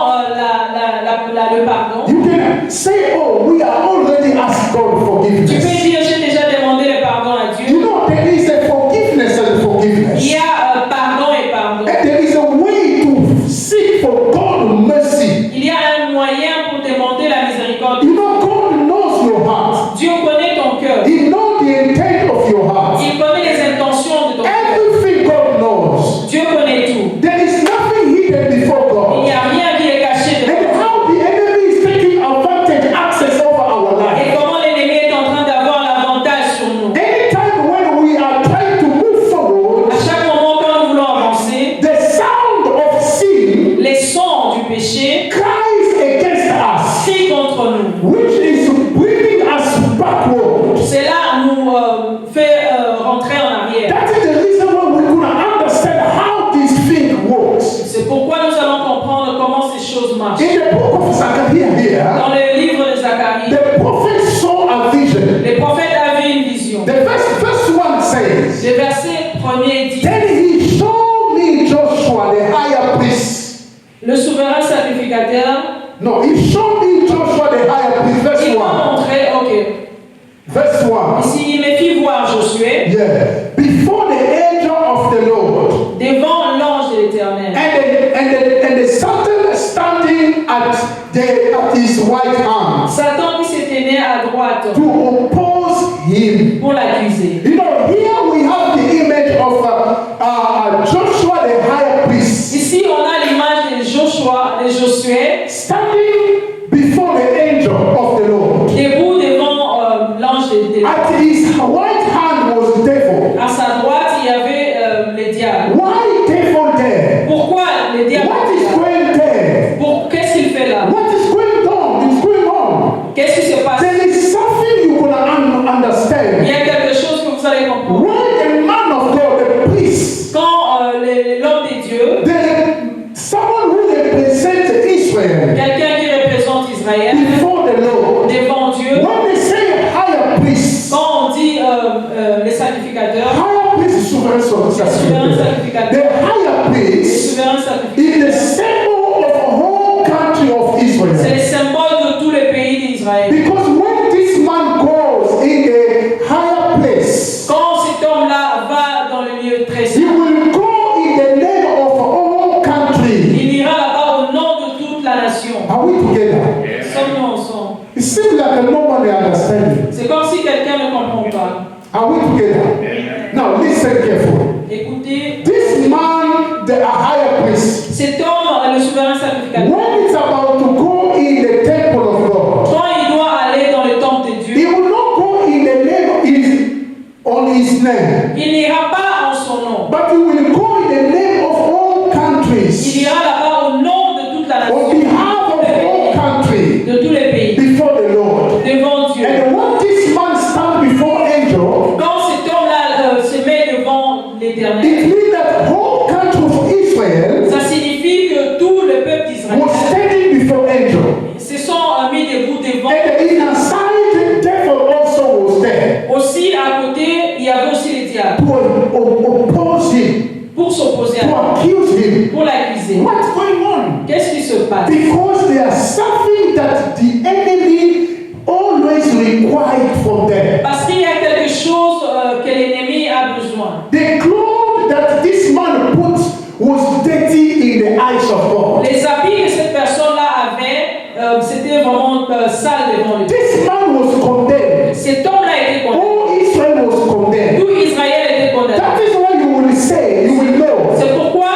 le pardon, you can say, oh, we are already asking God tu peux forgiveness. dire, j'ai déjà demandé le pardon à Dieu. You know, there is a forgiveness and Il forgiveness. y a pardon et pardon. And there is a way to seek for God's mercy. Il y a un moyen pour demander la miséricorde. You know, God knows your heart. Dieu connaît ton cœur. He knows the intent of your heart. Il connaît les intentions de ton cœur. Everything God knows. Dieu connaît tout. There is nothing hidden before Il n'y God. a rien qui est caché de And toi. how the enemy is taking advantage, access over our life. Et comment l'ennemi est en train d'avoir l'avantage sur nous. Anytime when we are trying to move forward, À chaque moment quand nous voulons avancer, the sound of sin les sons du péché cries against us, crient contre nous. which is bringing us backward. Cela nous fait rentrer en arrière. That is the reason why we're going to understand how this thing works. C'est pourquoi nous allons comprendre comment ces choses marchent. In the book of Zechariah here, Dans le livre de Zacharie, the prophet saw a vision. les prophètes avaient une vision. The first one says, Le verset 1er dit, Then he showed me Joshua, the higher priest. Le souverain sacrificateur, No, he showed me Joshua the high priest, verse il m'a 1. montré, ok. Verse 1. Ici, il me fit voir Josué Yeah. Before the angel of the Lord. devant l'ange de l'Éternel. And the Satan standing at his right hand Satan qui s'était né à droite to oppose him. pour l'accuser. You know, here we have the image of Joshua the high priest Ici, on a l'image de Josué, standing before the angel of the Lord. debout devant l'ange de l'Éternel. At his right hand was the devil. À sa droite, il y avait le diable. Why devil there? Pourquoi le diable What est is là? going there? Qu'est-ce qu'il fait là? What is going on? It's going on. Qu'est-ce qui se passe? There is something you're going to Il understand. y a quelque chose que vous allez comprendre. When a man of God, a priest, Quand l'homme de Dieu, someone who represents Israel quelqu'un qui représente Israël, before the Lord, devant Dieu, when they say higher priest, quand on dit les sacrificateurs, higher priest is sovereign sacrificator. The higher les priest souverains is sacrificateurs, the symbol of the whole country of c'est Israel. le symbole de tous les pays d'Israël. Because when this man goes in a higher place, Quand cet homme-là va dans le lieu très he saint, will go in the name of the whole country. il ira là-bas au nom de toute la nation. Are we together? Sommes-nous ensemble? It seems like nobody understands. C'est comme si quelqu'un ne comprend pas. Are we together? Now listen carefully. Écoutez, This man, the higher priest, cet homme, le souverain sacrificateur, when it's about to go in the temple of God, quand il doit aller dans le temple de he Dieu, will not go in the name on his name, il n'ira pas en son nom. but he will go in the name of all Il countries, ira là-bas au nom de toute la on nation, behalf of all countries, de tous les pays, before the Lord. devant Dieu. And when this man stands before angel, Quand cet homme-là se met devant l'Éternel, it means that whole country of Israel ça signifie que tout le peuple d'Israël was standing before angel. se sont mis debout devant. And inside the devil also was there Aussi, à côté, il y avait aussi les diables to oppose him, pour s'opposer à to lui, accuse him. pour l'accuser. What's going on? Qu'est-ce qui se passe? Because there's something that the enemy always required from them. Parce qu'il y a quelque chose que l'ennemi a besoin. The clothes that this man put was dirty in the eyes of God. Les habits que cette personne-là avait, c'était vraiment sale devant lui. This man was condemned. Cet homme-là était condamné. All Israel was condemned. Tout Israël était condamné. That is why you will say, you will know. C'est pourquoi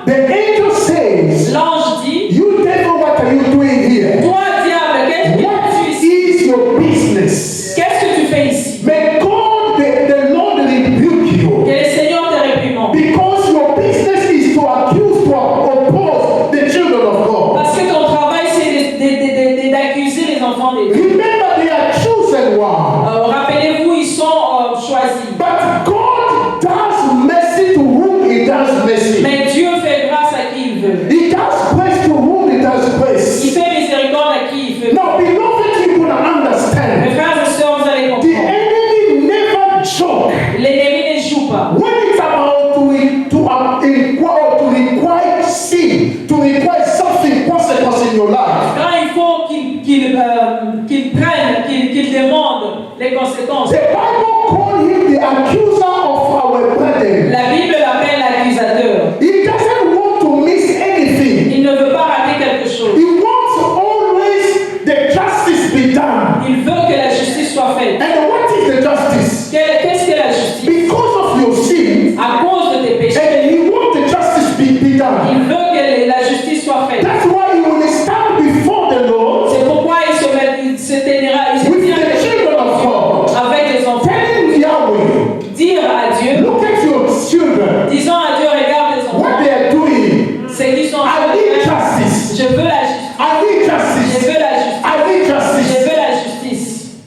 The angel says, l'ange dit, you devil, what are you doing here? toi diable, qu'est-ce que tu What fais ici? is your business? Qu'est-ce que tu fais ici? May God, the Lord rebuke you. Que le Seigneur te réprimande. Because your business is to accuse, to oppose the children of God. Parce que ton travail, c'est d'accuser les enfants de Dieu. Remember, they are chosen one. Rappelez-vous, ils sont choisis. But God does mercy to whom He does mercy. Mais Dieu fait grâce à qui il veut. He does grace to whom He does Il grace. fait miséricorde à qui il veut. Now, beloved, you gonna Mes understand. frères et sœurs, vous allez The comprendre. enemy never joke L'ennemi ne joue pas. when it's about to require sin, to require something consequence in your life. Quand il faut qu'il prenne, qu'il demande les conséquences. The Bible calls him the accuser of our brethren. La Bible l'appelle l'accusateur. He doesn't want to miss anything. Il ne veut pas rater quelque chose. He wants always the justice be done. Il veut que la justice soit faite. And what is the justice? Qu'est-ce que la justice? Because of your sin, À cause de tes péchés, and he wants the justice be done. il veut que la justice soit faite. That's why he will stand before the Lord C'est pourquoi il se tiendra with the children of God, avec les enfants. telling Yahweh, Dire à Dieu, look at your children, disant à Dieu, regarde les what enfants, they are doing. c'est qu'ils sont en I train de need faire. justice. Je veux la justice. I need Je justice. veux la justice. I need Je justice. veux la justice.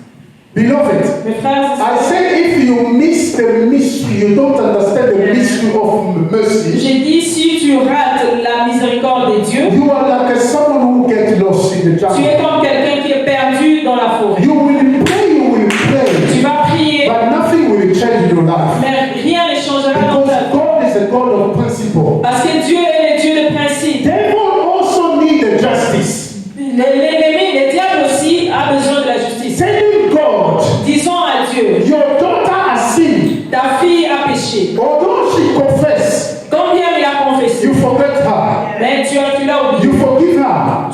Beloved, Mes frères et I sœurs, say if you miss the mystery, you don't understand the mystery of mercy, j'ai dit, si tu rates la miséricorde de Dieu, you are like someone who gets lost in the tu jungle. es comme quelqu'un qui est perdu dans la forêt. You will pray, Tu vas prier, but nothing will change in your life. mais rien ne changera dans ta Because vie. God is a God of principle. Parce que Dieu est le Dieu de principe. Devil also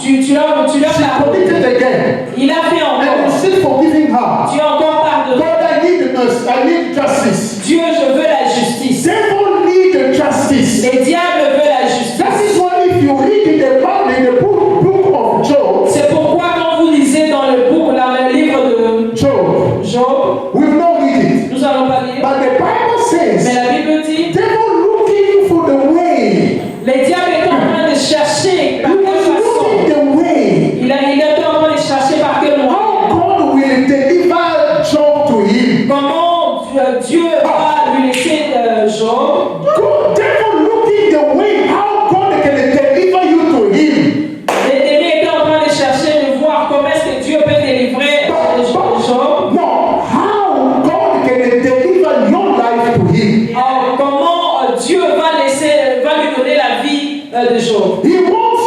Tu l'as She committed again. Il a fait And encore. you're still forgiving her. Tu as encore pardonné. God, I need mercy. I need justice. Dieu, je veux la justice. Devil need justice. Les diables veulent la That justice. is why if you read in the book of Job, C'est pourquoi quand vous lisez dans le livre de Job, we've not read it. nous allons pas lire, But the Bible mais says, la Bible dit, devil looking for the way. les diables étaient en train de chercher He par quelle was façon. looking the way. Il était en train de chercher par quel moyen. How God will deliver Job to him. Comment Dieu va lui laisser Job. God, devil looking the way. How God can deliver you to him. L'ennemi était en train de chercher de voir comment est-ce que Dieu peut délivrer Job. No, how God can deliver your life to him. Comment Dieu va lui donner la vie de Job. He wants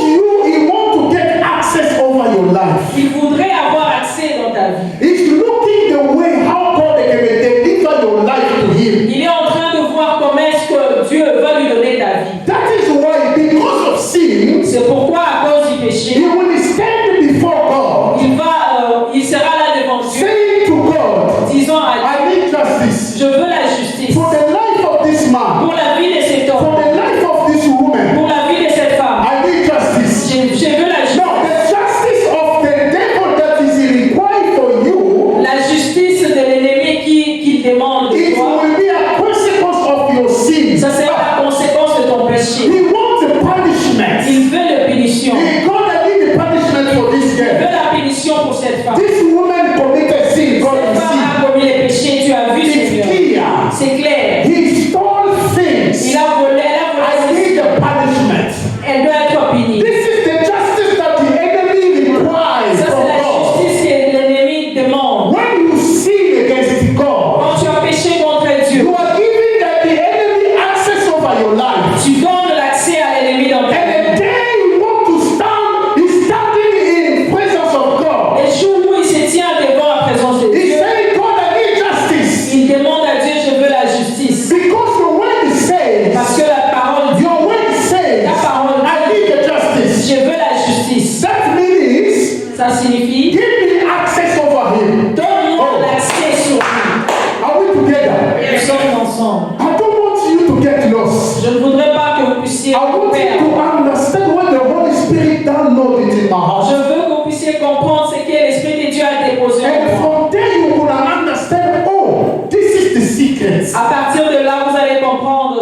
to get access over your life. Il voudrait avoir accès dans ta vie. He's looking the way how God can deliver your life to him. Il est en train de voir comment est-ce que Dieu va lui donner ta vie. That is why, because of sin, C'est pourquoi à cause du he péché, will stand before God, il sera là devant Dieu, saying to God, disant à I Dieu, need justice je veux la justice for the life of this man, pour la vie de cet for homme, the life of this woman. pour la vie de cette femme. I need justice. Je veux la justice. Now, the justice of the devil that is required for you, La justice de l'ennemi qu'il demande de it toi, will be a consequence of your sin. ça sera la conséquence de ton péché. He wants a punishment. Il veut la punition. He God, I need the punishment for this Il veut girl. la punition pour cette femme. This woman committed sin. God, Cette you femme see. a commis les péchés, tu as vu It's Seigneur. clear. C'est clair. He stole things. Il a volé, elle a I volé. need the punishment. Elle doit être punie. This is the justice that the enemy requires Ça, from c'est la God. justice que l'ennemi demande. When you sin against God, Quand tu as péché contre Dieu, you are giving the enemy access over your life. tu donnes l'accès à l'ennemi dans ta And vie. the day you want to stand, he's standing in presence of God. Les jours où il se tient devant la présence de He's Dieu, saying, God, I need justice. il demande à Dieu, je veux la justice. Because your word says, Parce que la parole dit, your word says, la parole I need the justice. je veux la justice. That means, Ça signifie, give me access over him. donne-moi l'accès sur lui. Are we together? Nous sommes ensemble. I don't want you to get lost. Je ne voudrais pas que vous puissiez I want you perdre. to understand what the Holy Spirit downloaded in my Je heart. veux que vous puissiez comprendre ce que l'Esprit de Dieu a déposé en And moi. from there you will understand, oh, this is the secret. À partir de là, vous allez comprendre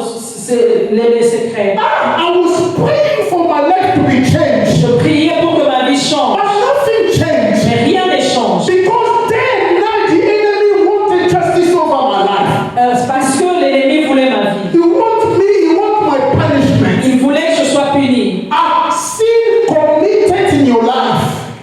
les secrets. I was praying for my life to be changed. Je priais pour que ma vie change. But nothing changed. Mais rien ne change. Because then now the enemy wanted justice over my life. C'est parce que l'ennemi voulait ma vie. He wants me, he wants my punishment. Il voulait que je sois puni. A sin committed in your life.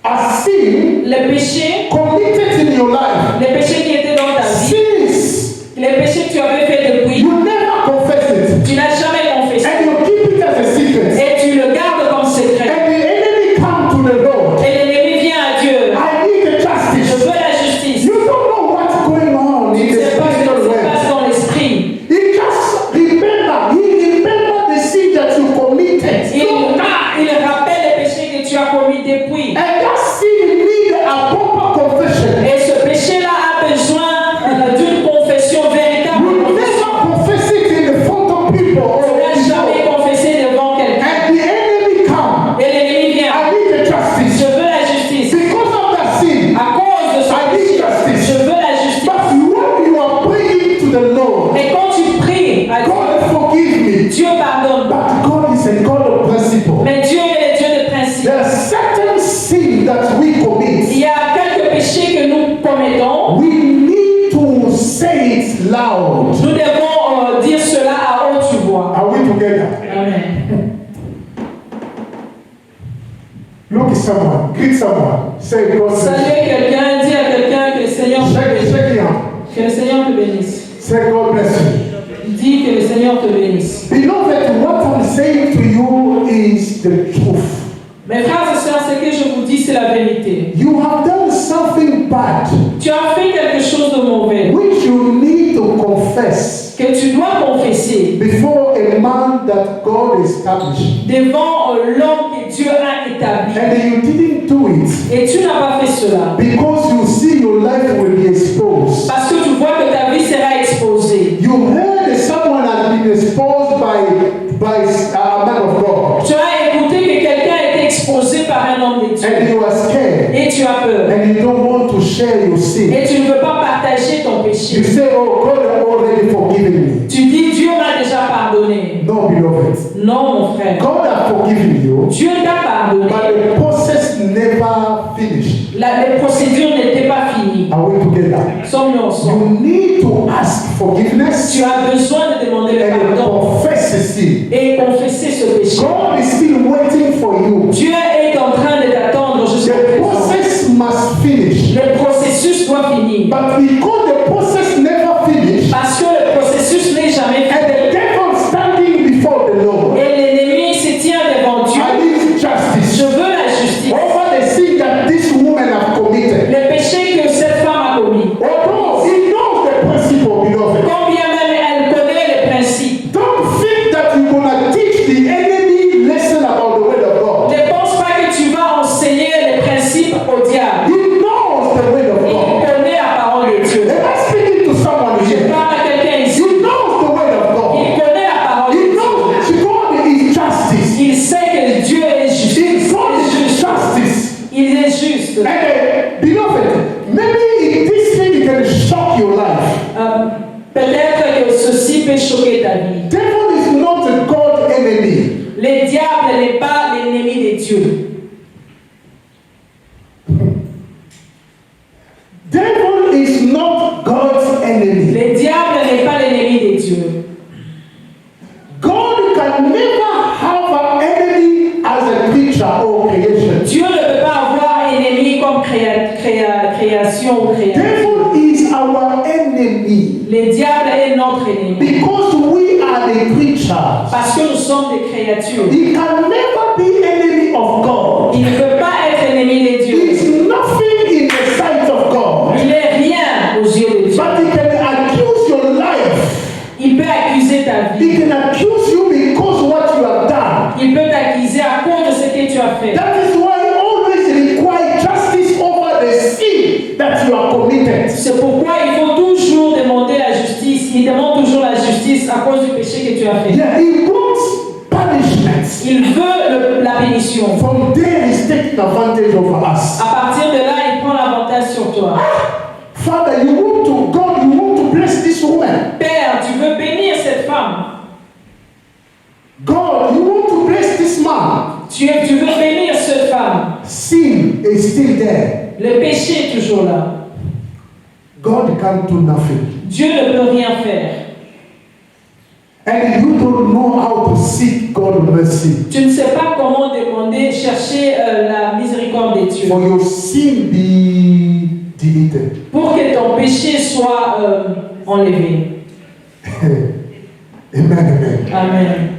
A sin Les péchés, committed in your life. les péchés qui étaient dans ta vie, Sins. les péchés que tu avais fait depuis, You never confess it. tu n'as jamais confessé. And you keep it as a secret. Et tu le gardes comme secret. And the enemy come to the Lord. Et l'ennemi vient à Dieu. I need the Je justice. veux la justice. You don't know what's going on Tu in ne the sais pas ce spiritual qui se realm. passe dans l'esprit. He just remember the sin that you committed. Il rappelle les péchés que tu as commis depuis. And that sin need a proper confession. Et ce péché-là a besoin d'une confession véritable. You never confess it in the front of people. Tu n'as jamais confessé devant quelqu'un. And the enemy come. Et l'ennemi vient. I need the justice. Je veux la justice. Because of that sin, À cause de ce I need péché, justice. je veux la justice. But when you are praying to the Lord, Et quand tu pries à Dieu, God forgive me. Dieu pardonne. But God is a God of principle. Mais Dieu est le Dieu de principe. There are certain sins that we Il commit. y a quelques péchés que nous commettons. We need to say it loud. Nous devons dire cela à haute voix. Are we together? Amen. Look at someone. Greet someone. Say God bless Saluez quelqu'un, dis à quelqu'un que le Seigneur you. te Shake, bénisse. shake your hand. Que le Seigneur te bénisse. Say God bless you. Dis que le Seigneur te bénisse. Beloved, what I'm saying to you is the truth. Mes frères et sœurs, ce que je vous dis, c'est la vérité. You have done something bad Tu as fait quelque chose de mauvais which you need to confess que tu dois confesser before a man that God established. devant l'homme que Dieu a établi. and you didn't do it Et tu n'as pas fait cela. because you see your life will be exposed. Parce que tu vois que ta vie sera exposée. You heard that someone has been exposed by a man of God, Tu as écouté que quelqu'un a été exposé par un homme de Dieu. and you are scared, Et tu as peur. and you don't want to share your sin. Et tu ne veux pas partager ton péché. You say, "Oh, God has already forgiven me." Tu dis, Dieu m'a déjà pardonné. No, beloved. Non, mon frère. God has forgiven you, Dieu t'a pardonné. but the process never finished. Les procédures n'étaient pas finies. Are we together? Sommes-nous ensemble? You need to ask forgiveness Tu as besoin de demander le and pardon confess the sin. et confesser ce péché. God is still waiting for you. Dieu est en train de t'attendre jusqu'à The présent. process must finish. Le processus doit finir. But because the process never finished, Parce que le processus n'est jamais and fini. the devil standing before the Lord, Et l'ennemi se tient devant Dieu. I need justice Je veux la justice. over the sin that this woman have committed. Le péché que cette femme a commis. Although he knows the principle, beloved. Combien même elle connaît les principes. Don't think that you're gonna teach the enemy lesson about the word of God. Ne pense pas que tu vas enseigner les principes au diable. He knows the word of Il God. connaît la parole de Dieu. Am I speaking to someone Je here? parle à quelqu'un ici. He knows the word of God. Il connaît la parole de He Dieu. knows God is justice. Il sait que Dieu est juste. God is justice. Il est juste. And beloved, maybe this thing can shock your life. Peut-être que ceci peut choquer ta vie. Devil is not a God enemy. Le diable n'est pas l'ennemi de Dieu. Devil is not God's enemy. Le diable n'est pas l'ennemi de Dieu. God can never have an enemy as a creature or creation. Dieu ne peut pas avoir ennemi comme création ou créature. Devil is our enemy Le diable est notre ennemi. because we are the creatures. Parce que nous sommes des créatures. He can never be enemy of God. Il ne peut pas être ennemi de He Dieu. is nothing in the sight of God. Il n'est rien aux yeux de Dieu. But he can accuse your life. Il peut accuser ta He vie. can accuse you because what you have done. Il peut t'accuser à cause de ce que tu as fait. That is why he always require justice over the sin that you have committed. C'est pourquoi il faut toujours demander la justice. Il demande toujours la justice à cause du péché que tu as fait. Yeah, he wants punishment. Il veut la pénition. From there, he's taking advantage of us. À partir de là, il prend l'avantage sur toi. Father, you want to bless this woman. Père, tu veux bénir cette femme. God, you want to bless this man. Tu veux bénir cette femme. Sin is still there. Le péché est toujours là. God can't do nothing. Dieu ne peut rien faire. And you don't know how to seek God's mercy. Tu ne sais pas comment demander, chercher la miséricorde de Dieu. For your sin be deleted. Pour que ton péché soit enlevé. Amen. Amen.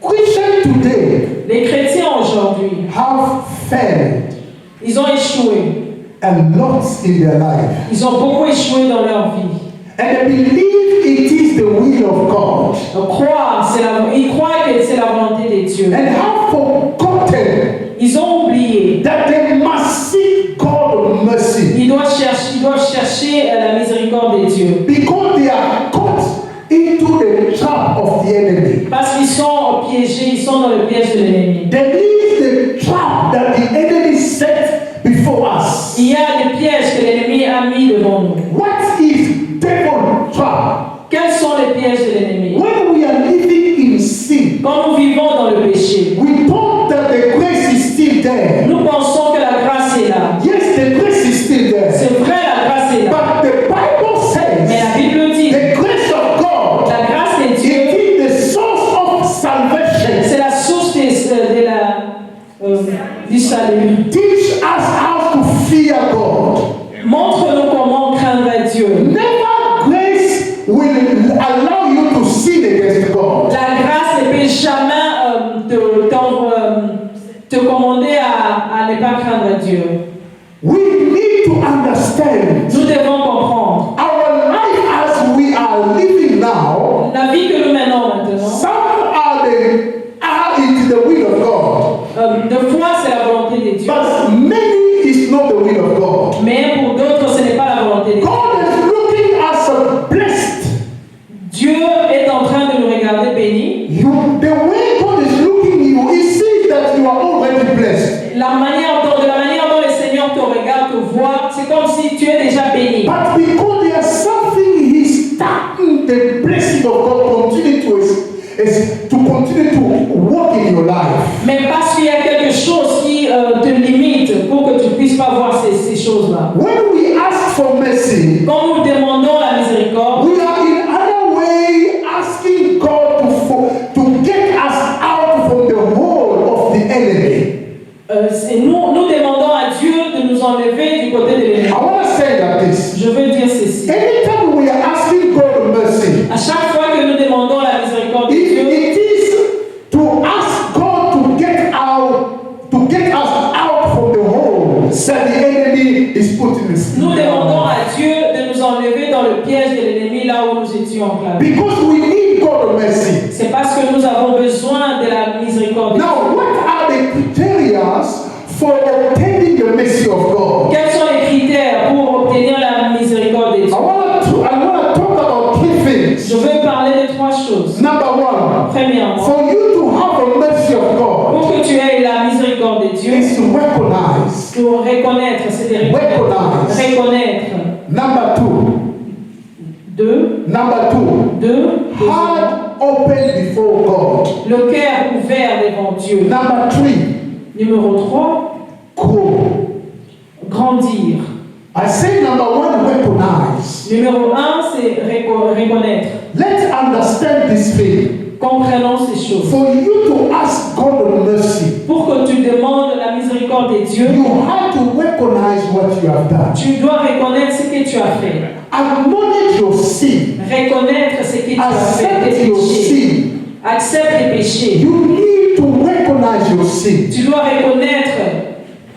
Christians today Les chrétiens aujourd'hui, have failed ils ont échoué. a lot in their life. Ils ont beaucoup échoué dans leur vie. And they believe it is the will of God. Ils croient que c'est la volonté de Dieu. And have forgotten Ils ont oublié. that they must seek God's mercy. Ils doivent chercher la miséricorde de Dieu. Because they are caught into the trap of the enemy. Parce qu'ils sont piégés, ils sont dans le piège de l'ennemi. There is the trap that the enemy set before us. Il y a des pièges que l'ennemi a mis devant nous. What is devil trap? Quels sont les pièges de l'ennemi? When we are living in sin, Quand nous vivons dans le péché, we thought that the grace is still there. nous pensons que la grâce est là. Yes, the grace is still there. C'est vrai, la grâce est là. But the Bible Mais la says Bible dit, the grace of God, la grâce de it Dieu, is the source of salvation. c'est la source du salut. Teach us how to fear God. Montre-nous comment craindre Dieu. Never grace will allow you to sin against God. La grâce ne peut jamais te commander à ne pas craindre Dieu. We need to understand Nous devons comprendre. our life as we are living now. La vie que nous menons maintenant, Some are in the will of God. De foi, c'est la volonté de Dieu. But many is not the will of God. Mais pour d'autres, ce n'est pas la volonté de Dieu. God is looking us blessed. Dieu est en train de nous regarder bénis. The way God is looking you, He sees that you are already blessed. De la manière dont le Seigneur te regarde, te voit, c'est comme si tu es déjà béni. But because there's something He's starting the blessing of God continue to continue to work in your life. Mais parce qu'il y a quelque chose qui te limite pour que tu ne puisses pas voir ces choses-là. When we ask for mercy, Quand nous demandons la miséricorde, we are in another way asking God to get us out from the hold of the enemy. nous demandons à Dieu de nous enlever du côté de l'ennemi. I want to say like this. Je veux dire ceci. Anytime we are asking God mercy, À chaque fois que nous demandons la miséricorde de Dieu, it is to ask God to get us out from the hole that the enemy is putting us nous in. demandons à Dieu de nous enlever dans le piège de l'ennemi là où nous étions enclavés. Because we need God's mercy. C'est parce que nous avons besoin de la miséricorde de Dieu. Now, what are the criteria for obtaining the mercy of God? Quels sont les critères pour obtenir la miséricorde de Dieu? I want to talk about three things. Je veux parler de trois choses. Number one, Premièrement, for you to have the mercy of God pour que tu aies la miséricorde de Dieu, is to recognize. pour reconnaître, c'est de Recognize. reconnaître. Number two, Deux, heart open before God. le cœur ouvert devant Dieu. Number three, Numéro 3, grow. grandir. I say number one, recognize. Numéro 1, c'est reconnaître. Let's understand this thing. Comprenons ces choses. For you to ask God mercy, Pour que tu demandes la miséricorde de Dieu, you have to recognize what you have done. tu dois reconnaître ce que tu as fait. Acknowledge your sin. Reconnaître ce que tu as fait, tes Accept your péchés. sin. Accepte tes péchés. You need to recognize your sin. Tu dois reconnaître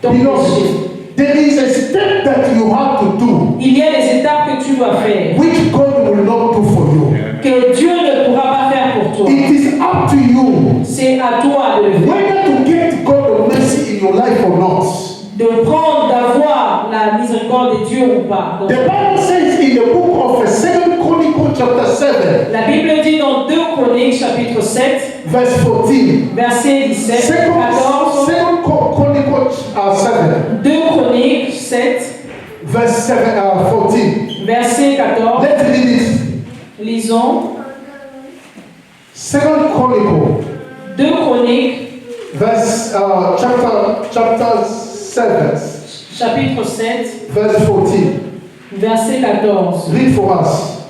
ton péché. Because there is a step that you have to do, Il y a des étapes que tu dois faire, which God will not do for you. que Dieu ne pourra pas faire pour toi. It is up to you C'est à toi de le faire. whether to get God's mercy in your life or not. De prendre, d'avoir la miséricorde de Dieu ou pas. Donc, The Bible says in the book of 2 Chronicles chapter 7, la Bible dit dans 2 Chroniques chapitre 7, verse 14. verset 17, 14, 2 Chronicles 7, 2 Chroniques 7, verse 14. verset 14, Let's read it. lisons 2 Chronicles, 2 Chroniques verse chapter 7, chapitre 7, verse 14. verset 14. Read for us.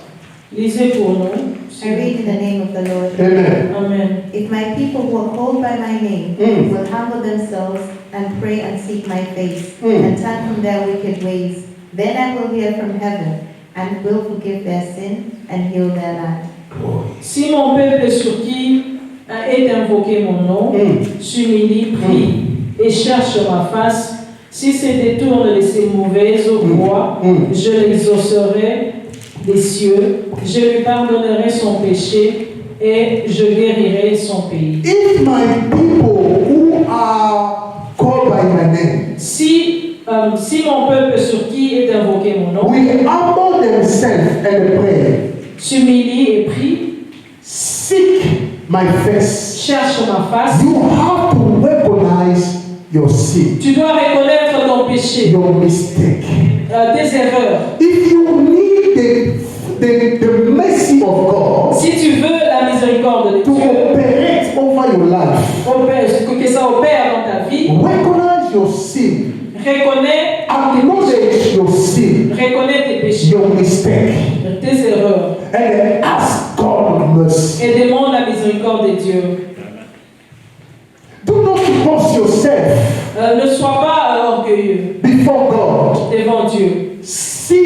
Lisez pour nous. I read in the name of the Lord. Amen. Amen. If my people who are called by my name will humble themselves and pray and seek my face and turn from their wicked ways, then I will hear from heaven and will forgive their sin and heal their land. Si mon peuple sur qui est invoqué mon nom s'humilie, prie et cherche ma face, si se détourne de ses mauvaises voies, je l'exaucerai des cieux, je lui pardonnerai son péché et je guérirai son pays. If my people who are called by my name Si mon peuple sur qui est invoqué mon nom will humble themselves and pray, s'humilie et prie, seek my face, cherche ma face, you have to recognize your sin, tu dois reconnaître ton péché, your mistake. tes erreurs. If you need the mercy of God Si tu veux la miséricorde de to Dieu, operate over your life, que ça opère dans ta vie, recognize your sin, reconnais, acknowledge your sin, reconnais tes péchés, your mistake, tes erreurs, and ask God mercy. et demande la miséricorde de Dieu. Do not boast yourself Ne sois pas orgueilleux before God. devant Dieu. Sin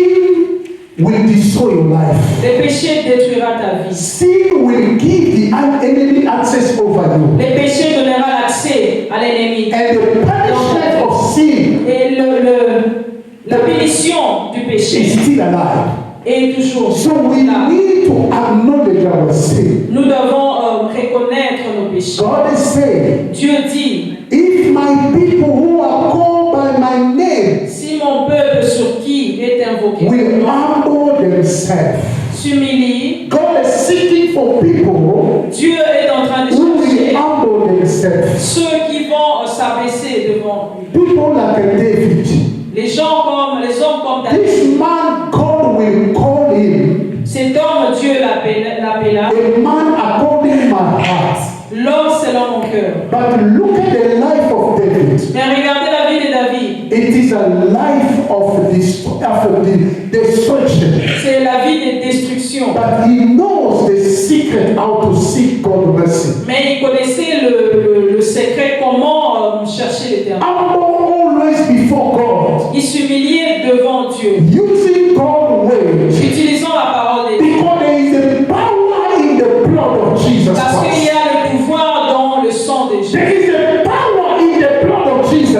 will destroy your life. Le péché détruira ta vie. Sin will give the enemy access over you. Le péché donnera l'accès à l'ennemi. And the punishment of sin Et la punition du is péché still alive. est toujours So we là. need to acknowledge our sin. Nous devons reconnaître nos péchés. God is saying, Dieu dit, if my people who are called by my name Si mon peuple sur qui est invoqué will humble themselves. s'humilie, God is seeking for people Dieu est en train de who will chercher humble themselves. ceux qui vont s'abaisser devant lui. People like David. Les hommes comme David. This man, God will call him Cet homme, Dieu l'appela a man according to my heart. l'homme selon mon cœur. But look at the life of David. Mais regardez la vie de David. It is a life of destruction. C'est la vie de destruction. But he knows the secret how to seek God's mercy. Mais il connaissait le secret comment chercher l'éternel. Humble always before God. Il s'humiliait devant Dieu. Using God's ways. Utilisant la parole de Dieu. Because there is a power in the blood of Jesus Parce qu'il y Christ. a le pouvoir dans le sang de Jésus. There is a power in the blood of Jesus Il y a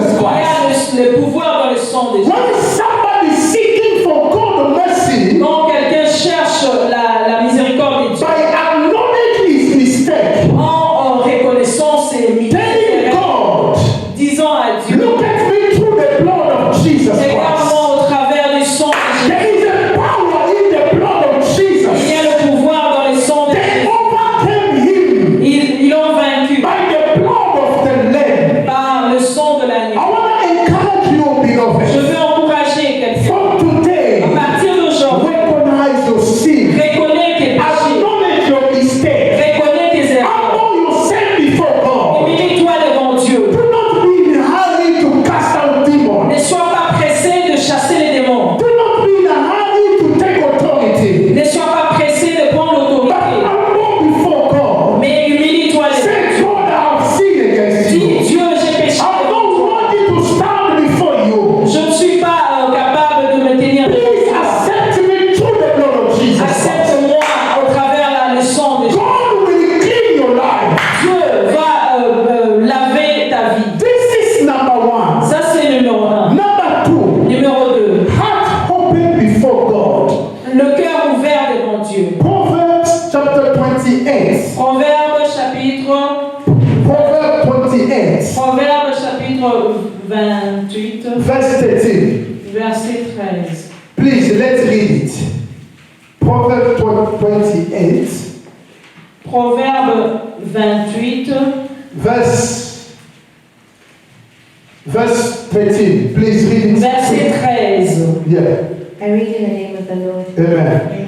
Christ. le pouvoir dans le sang de Jésus. When somebody is seeking for God's mercy, Quand quelqu'un cherche la miséricorde de Dieu, by acknowledging his mistake, en reconnaissant ses telling misères, God, disant à Dieu, look at me through the blood of Jesus Christ. regarde-moi au travers du sang de Jésus. There is a power in the blood of Il y a Jesus. le pouvoir dans le sang de They Jésus. overcame him Ils l'ont vaincu by the blood of the Lamb. par le sang de I l'agneau. want to encourage you, Je beloved. veux encourager quelqu'un. From today, À partir d'aujourd'hui, recognize your sin. reconnais tes péchés, Acknowledge your mistake. reconnais tes erreurs. Humble yourself before God. Humilie-toi devant Dieu. Do not be in a hurry to cast out demons. Ne sois pas pressé de chasser les démons. Do not be in a hurry to take authority. Ne sois pas pressé de prendre But l'autorité. humble before God. Mais humilie-toi devant Say, Dieu. God, I have sinned against Dis, you. Dieu, j'ai péché. I'm not worthy to stand before you. Je ne suis pas capable de me tenir. Please accept me through the blood of Jesus Christ. Accepte-moi au travers le sang de Jésus. God will clean your life. Dieu va laver ta vie. This is number one. Ça, c'est numéro 1. Number two, Numéro 2. heart open before God. Le cœur ouvert devant Dieu. Proverbs chapter 28. Proverbe chapitre Proverbs 28, 28, verse 13. verset 13. Please, let's read it. Proverbs 28, Proverbe 28, verse 13. Please read it. verset 13. Yeah. I read in the name of the Lord. Amen. Amen.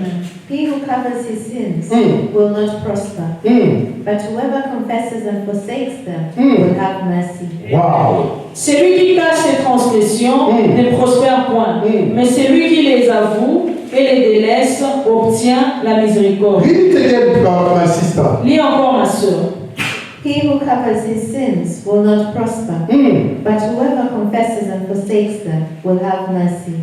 He who covers his sins Mm. will not prosper, Mm. but whoever confesses and forsakes them Mm. will have mercy. Wow. Celui qui cache ses transgressions ne prospère point, mais celui qui les avoue et les délaisse obtient la miséricorde. Read it again, my sister. Lis encore, ma sœur. He who covers his sins will not prosper, Mm. but whoever confesses and forsakes them will have mercy.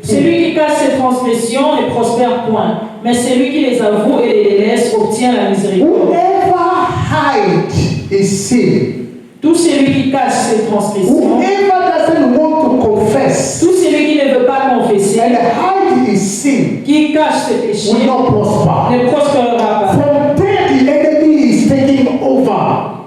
Celui qui cache ses transgressions ne prospère point, mais celui qui les avoue et les délaisse obtient la miséricorde. Whoever hide his sin, Tout celui qui cache ses transgressions, whoever doesn't want to confess tout celui qui ne veut pas confesser, and hide his sin, qui cache ses will péchés, not prosper. ne prospérera pas. From there, the enemy is taking over.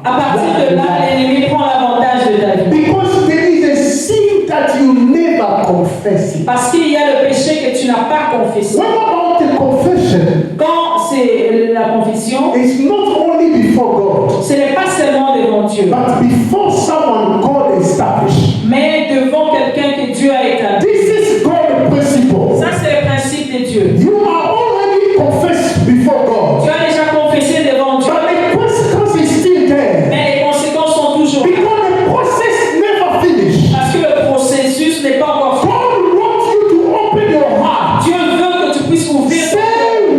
À partir de là, l'ennemi prend l'avantage de ta vie. Because there is a sin that you never confess. Parce qu'il y a le péché que tu n'as pas confessé. What about the confession? Quand c'est la confession, It's not only before God, ce n'est pas seulement devant Dieu, but before someone God established. mais devant quelqu'un que Dieu a établi. This is God's principle. Ça, c'est le principe de Dieu. You are already confessed before God, Tu as déjà confessé devant Dieu, but the consequence is still there. mais les conséquences sont toujours là. Because the process never finished. Parce que le processus n'est pas encore fini. God wants you to open your heart. Dieu veut que tu puisses ouvrir ton cœur. Say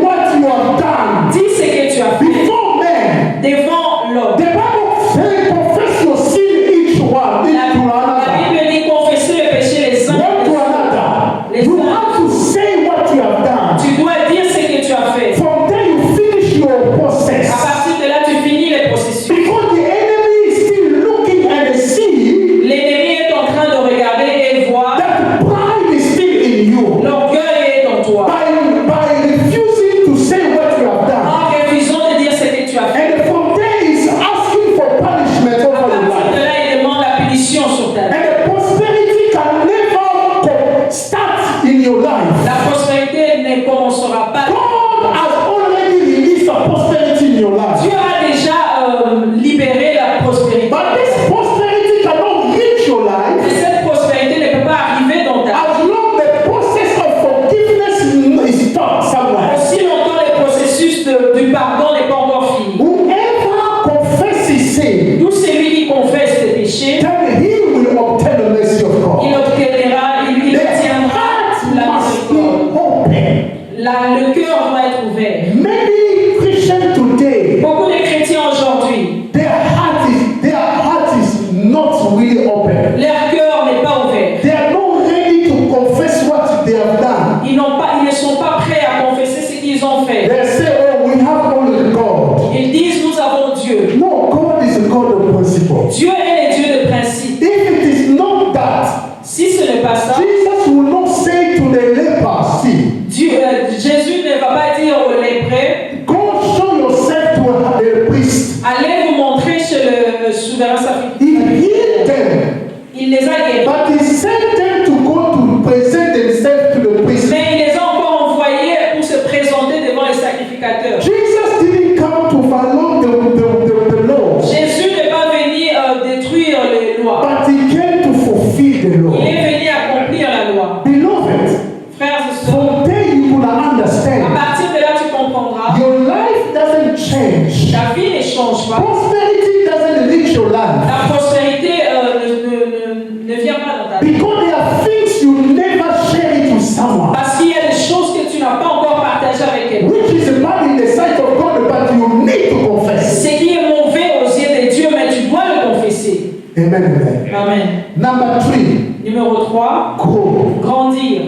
what you have done Dis ce que tu as fait before men. devant l'homme. The Bible says confess your sin change pas. Prosperity doesn't reach your life. La prospérité ne vient pas dans ta vie. Because there are things you never share it with someone. Parce qu'il y a des choses que tu n'as pas encore partagées avec quelqu'un. Which is bad in the sight of God, but you need to confess. Ce qui est mauvais aux yeux de Dieu, mais tu dois le confesser. Amen. Amen. Amen. Number 3, Numéro 3, grow. grandir.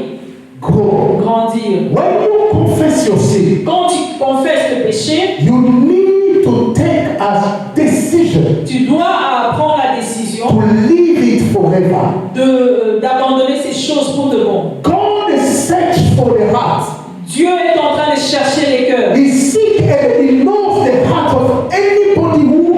Grow. Grandir. When you confess your sin, Quand tu confesses tes péchés, you need to take a decision tu dois prendre la décision to leave it forever. d'abandonner ces choses pour de bon. God is search for the heart. Dieu est en train de chercher les cœurs. He seek and he knows the heart of anybody who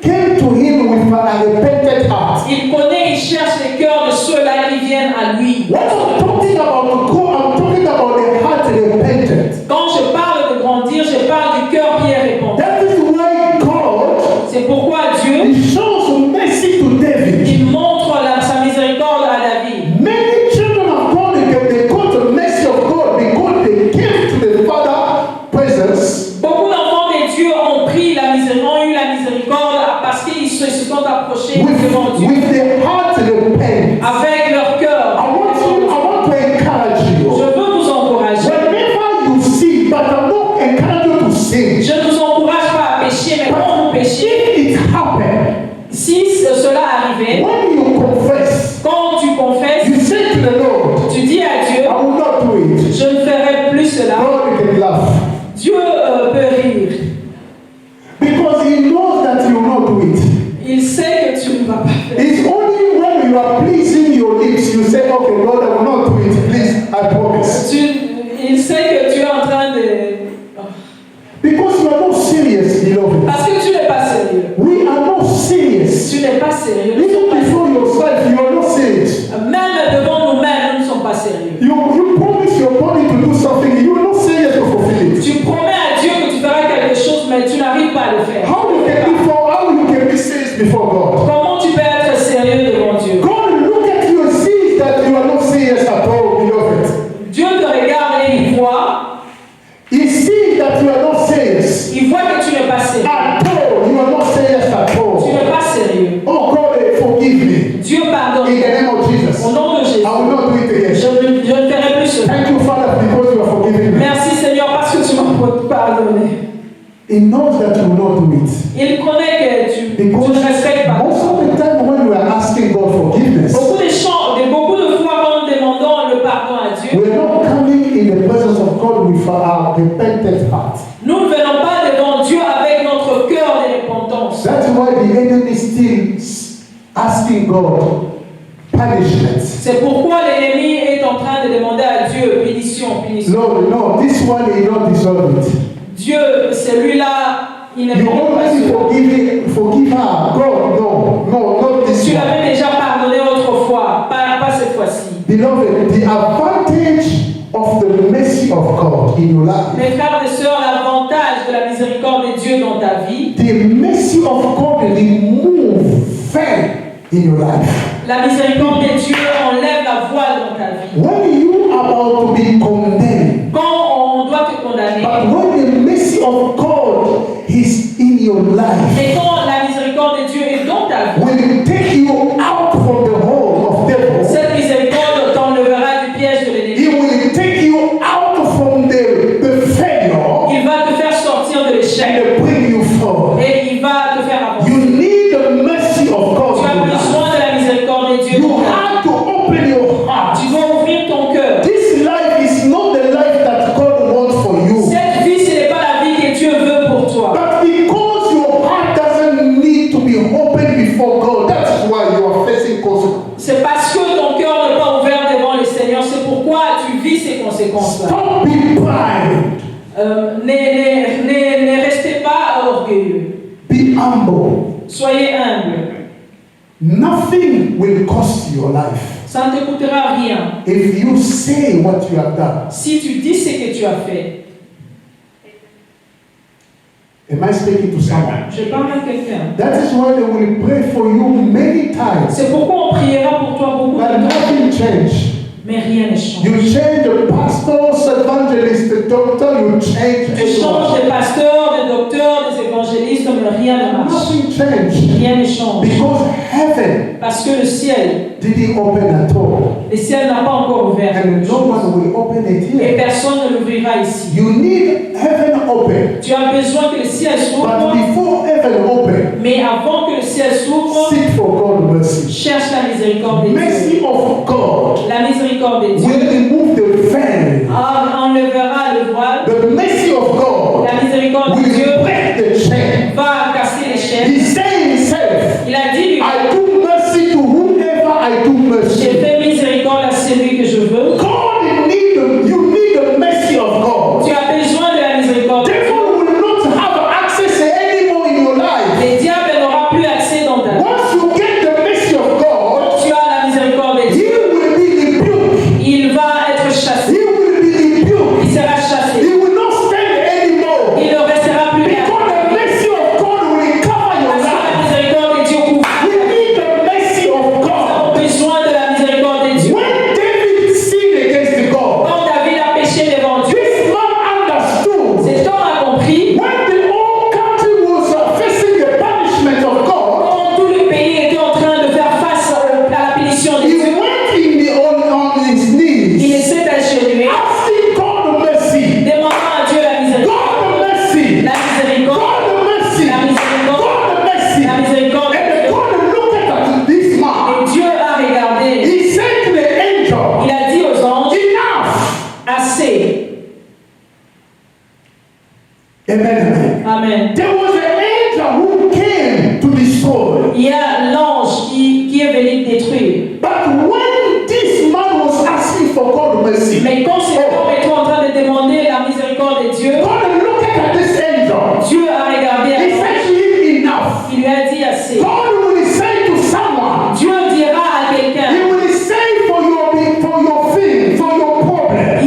came to him with a repentant heart. Il connaît, il cherche les cœurs de ceux-là qui viennent à lui. When I'm talking about grow, I'm talking about the heart repentant. Quand je parle de grandir, je parle du cœur qui est répandu. That is why God, C'est pourquoi Dieu, he shows mercy to David. il montre sa miséricorde à David. Many children of God, they got the mercy of God because they came to the Father's presence. Beaucoup d'enfants de Dieu ont eu la miséricorde parce qu'ils se sont approchés devant Dieu With the heart repent. avec leur cœur. I want to encourage Je you. veux vous encourager. Whenever you sin, but I'm not encouraging you to sin. Je ne vous encourage pas à pécher, mais quand vous péchez, If it happened, si cela arrivait, when you confess, quand tu confesses, you say to the Lord, tu dis à Dieu, I will not do it. je ne ferai plus cela. God can laugh. Dieu peut rire. Because he knows that you will not do it. Il sait que tu ne vas pas faire. It's only when you are pleasing your lips, you say, okay, Lord, I will not do it. Please, I promise. Il sait que tu es en train de... Because you are not serious, beloved. Parce que tu n'es pas sérieux. We are not serious. Tu n'es pas sérieux. Nous Even sommes pas before yourself, you are not serious. sérieux. Même devant nous-mêmes, nous ne sommes pas sérieux. You promise your body to do something, you are not serious to fulfill it. Tu promets à Dieu que tu feras quelque chose, mais tu n'arrives pas à le faire. How you can be serious before God? Comment tu peux être sérieux devant Dieu? God look at you and sees that you are not serious at all, beloved. Dieu te regarde et il voit. He sees that you are not serious Il voit que tu n'es pas sérieux. at all. You are not serious at Tu all. n'es pas sérieux. Oh God, forgive me. Dieu pardonne. In the name of Jesus. Au nom de Jésus. I will not do it again. Je ne ferai plus cela. Thank you, Father, because you are forgiving me. Merci Seigneur parce que tu m'as pardonné. He knows that you will not do it. Il connaît que tu ne Because respectes pas. most of the time when we are asking God forgiveness, Beaucoup de fois quand nous demandons le pardon à Dieu, we are not coming in the presence of God with our repentant heart. nous ne venons pas devant Dieu avec notre cœur de repentance. That's why the enemy is still asking God punishment. C'est pourquoi l'ennemi est en train de demander à Dieu punition, punition. Lord, no, this one he not deserve it. Dieu, celui-là, il ne You mérite pas already cela. forgive her. God, no, not this Tu one. l'avais déjà pardonné autrefois, pas cette fois-ci. Beloved, the advantage of the mercy of God in your life, Mes frères et sœurs, l'avantage de la miséricorde de Dieu dans ta vie, the mercy of God remove fear in your life. la miséricorde de Dieu enlève la voile dans ta vie. When you are about to be condemned, Quand on doit te condamner, but when the mercy of God is in your life, et quand la miséricorde de Dieu est dans ta vie, will take you out from the hole of devil. cette miséricorde t'enlèvera du piège de l'ennemi. He will take you out from the failure Il va te faire sortir de l'échec and bring you forward. et il va te faire avancer. You need the mercy of God. Tu as in your life. besoin de la miséricorde de Dieu. You have to open your heart. Tu dois ouvrir ton cœur. This life is not the life that God wants for you. Cette vie, ce n'est pas la vie que Dieu veut pour toi. But because your heart doesn't need to be open before God, that's why you are facing consequences. C'est parce que ton cœur n'est pas ouvert devant le Seigneur. C'est pourquoi tu vis ces conséquences-là. Stop being proud. Ne restez pas orgueilleux. Be humble. Soyez humble. Nothing will cost your life Ça ne te coûtera rien. if you say what you have done. Si tu dis ce que tu as fait, Am I speaking to someone? je parle à quelqu'un. That is why they will pray for you many times. C'est pourquoi on priera pour toi beaucoup de But temps. nothing changed. Mais rien ne change. You change the pastors, evangelists, the doctor, you change Tu changes des pasteurs, des docteurs, des évangélistes, mais rien ne marche. Nothing changed. Rien ne change. Because heaven Parce que le ciel, didn't open at all. le ciel n'a pas encore ouvert. And no one will open it Et here. personne ne l'ouvrira ici. You need heaven open. Tu as besoin que le ciel But s'ouvre, before heaven open, mais avant que le ciel s'ouvre, seek for God's mercy. cherche la miséricorde de Dieu. Mercy of God La miséricorde de Dieu will remove the veil. enlèvera le voile. The mercy of God La miséricorde de Dieu will break the chain. va casser les chaînes. He said himself, Il a dit, I do mercy to whomever I do j'ai mercy. fait miséricorde à celui que je veux. You need the mercy of God. Tu as besoin de la miséricorde. Devil will not have access anymore in your life. Le diable n'aura plus accès dans ta vie. Once you get the mercy of God, Tu as la miséricorde de he Dieu. will be rebuked. Il va être He chassé. will be rebuked. Il sera chassé. He will not stand anymore. Il ne restera plus là. Because the mercy of God will cover your Parce que la life. miséricorde de Dieu couvre. We need the mercy of Nous God. avons besoin de la miséricorde de Dieu. When David sinned against God, Quand David a péché devant Dieu, this man understood. cet homme a compris. When the whole country was facing the punishment of God, Quand tout le pays était en train de faire face à la punition de he Dieu, went on his il knees, s'est agenouillé, asking God mercy. demandant à Dieu la miséricorde. God mercy. La miséricorde. God mercy. La miséricorde. God mercy. La miséricorde. And God looked at this man. Et Dieu a regardé. He said to the angel, Il a dit aux anges, enough. assez. Amen. Amen. There was an angel who came to destroy. Il y a l'ange qui est venu détruire. But when this man was asking for God mercy, Mais quand cet homme était en train de demander la miséricorde de Dieu, God looked at this angel. Dieu a regardé à He l'ange. said to him, enough. Il lui a dit assez. God will say to someone, Dieu dira à He quelqu'un, will say for your thing, for your problem.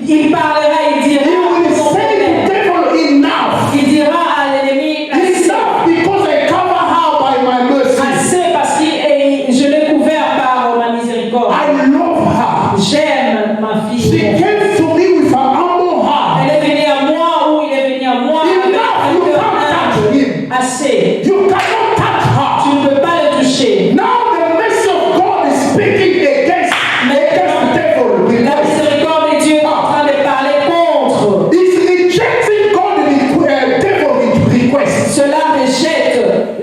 il parlera, il dira He will à son say problème. to devil, enough. Il dira à l'ennemi, assez. Enough because I cover her by my mercy. Assez parce que je l'ai couvert par ma miséricorde. I love her. J'aime ma She fille. came to me with her humble heart. Elle est venue à moi ou il est venu à moi avec Enough, un you cœur can't touch humble. him. Assez. You cannot touch her. Tu ne peux pas le toucher. Now the mercy of God is speaking against the devil. La miséricorde de Dieu est en train de parler contre. He's rejecting God devil request. Cela rejette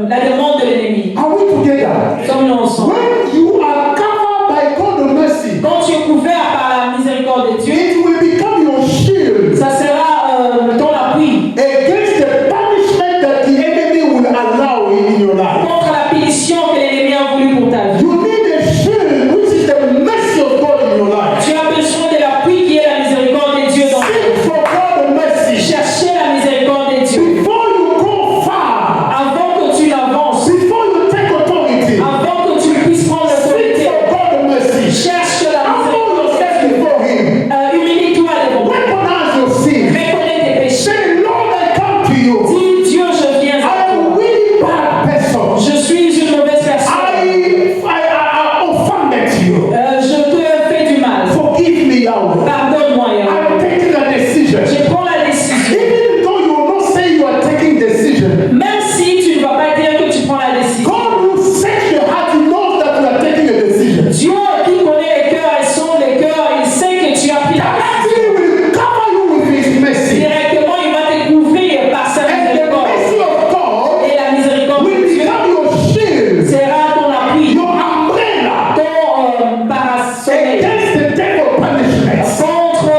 la demande de l'ennemi. Are we together? Sommes-nous ensemble? When you are covered by God's mercy, Quand tu es couvert par la miséricorde de Dieu, it will become your shield ça sera ton appui against the punishment that the enemy will allow in your life. contre la punition que l'ennemi a voulu pour ta vie. You need a shield, which is the mercy of God in your life. Tu as besoin de l'appui qui est la miséricorde de Dieu dans ta vie. Seek for God's mercy. Cherchez la miséricorde de Dieu. Before you go far, Avant que tu n'avances, before you take authority, avant que tu puisses prendre seek l'autorité, for God's mercy. cherche la Humble miséricorde de yourself Dieu. before Him. Humilie-toi devant lui. Weaponize your sin. Reconnais tes péchés. Say, Lord, I come to you. Dis, Dieu, je viens I à am a toi. really bad person. Je suis une mauvaise personne. I offended you. Je te fais du mal. Forgive me, Yahweh. Pardonne-moi, Yahweh. I'm taking a decision. Je prends la décision. Even though you will not say you are taking decision, Même si tu ne vas pas dire que tu prends la décision. God will search your heart. He knows that you are taking a decision. Dieu qui connaît les cœurs et sonde les cœurs, il sait que tu as pris la décision. He will cover you with His mercy. Directement, il va te couvrir par sa And the miséricorde. mercy of God Et la miséricorde will de Dieu become your shield, sera ton appui, your umbrella ton parasol against the devil punishment. contre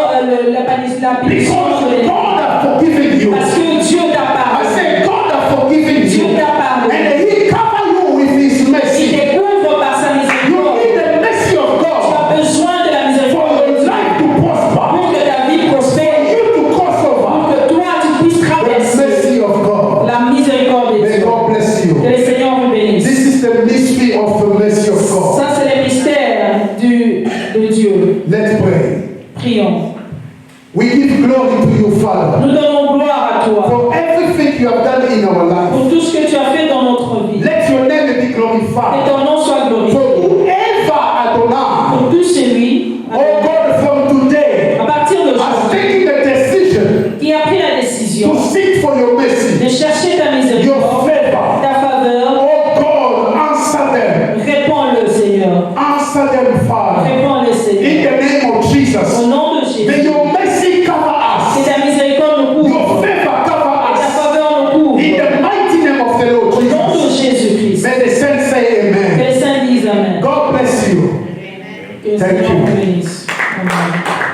la punition Because de l'ennemi. God has forgiven you. Parce que Dieu t'a I pardonné. say God has forgiven Dieu you. t'a pardonné. And He cover you with His Il mercy. te couvre par sa You miséricorde. need the mercy of Tu God as besoin de la for miséricorde de your Dieu life to prosper. pour que ta vie prospère, You to cross pour over. que toi tu puisses The traverser mercy of God. la miséricorde de May Dieu. God bless Que you. le Seigneur vous bénisse. This is the mystery of the mercy of God. Ça, c'est le mystère de Dieu. Let's pray. Prions. We give glory to you, Father, Nous donnons gloire à toi for everything you have done in our life. pour tout ce que tu as fait dans notre vie. Let your name be Que glorified. ton nom soit glorifié. For whoever Adonai Father, Réponds-le, in Seigneur. the name of Au Jesus. nom de Jésus. May your mercy cover Que us. ta miséricorde nous couvre. Your favor cover Que ta us. faveur nous couvre. In the mighty name of the Lord Au nom de Jesus. Jésus-Christ. May the saints say Que amen. les saints disent Amen. God bless you. Que le Thank Seigneur you. vous bénisse. Amen.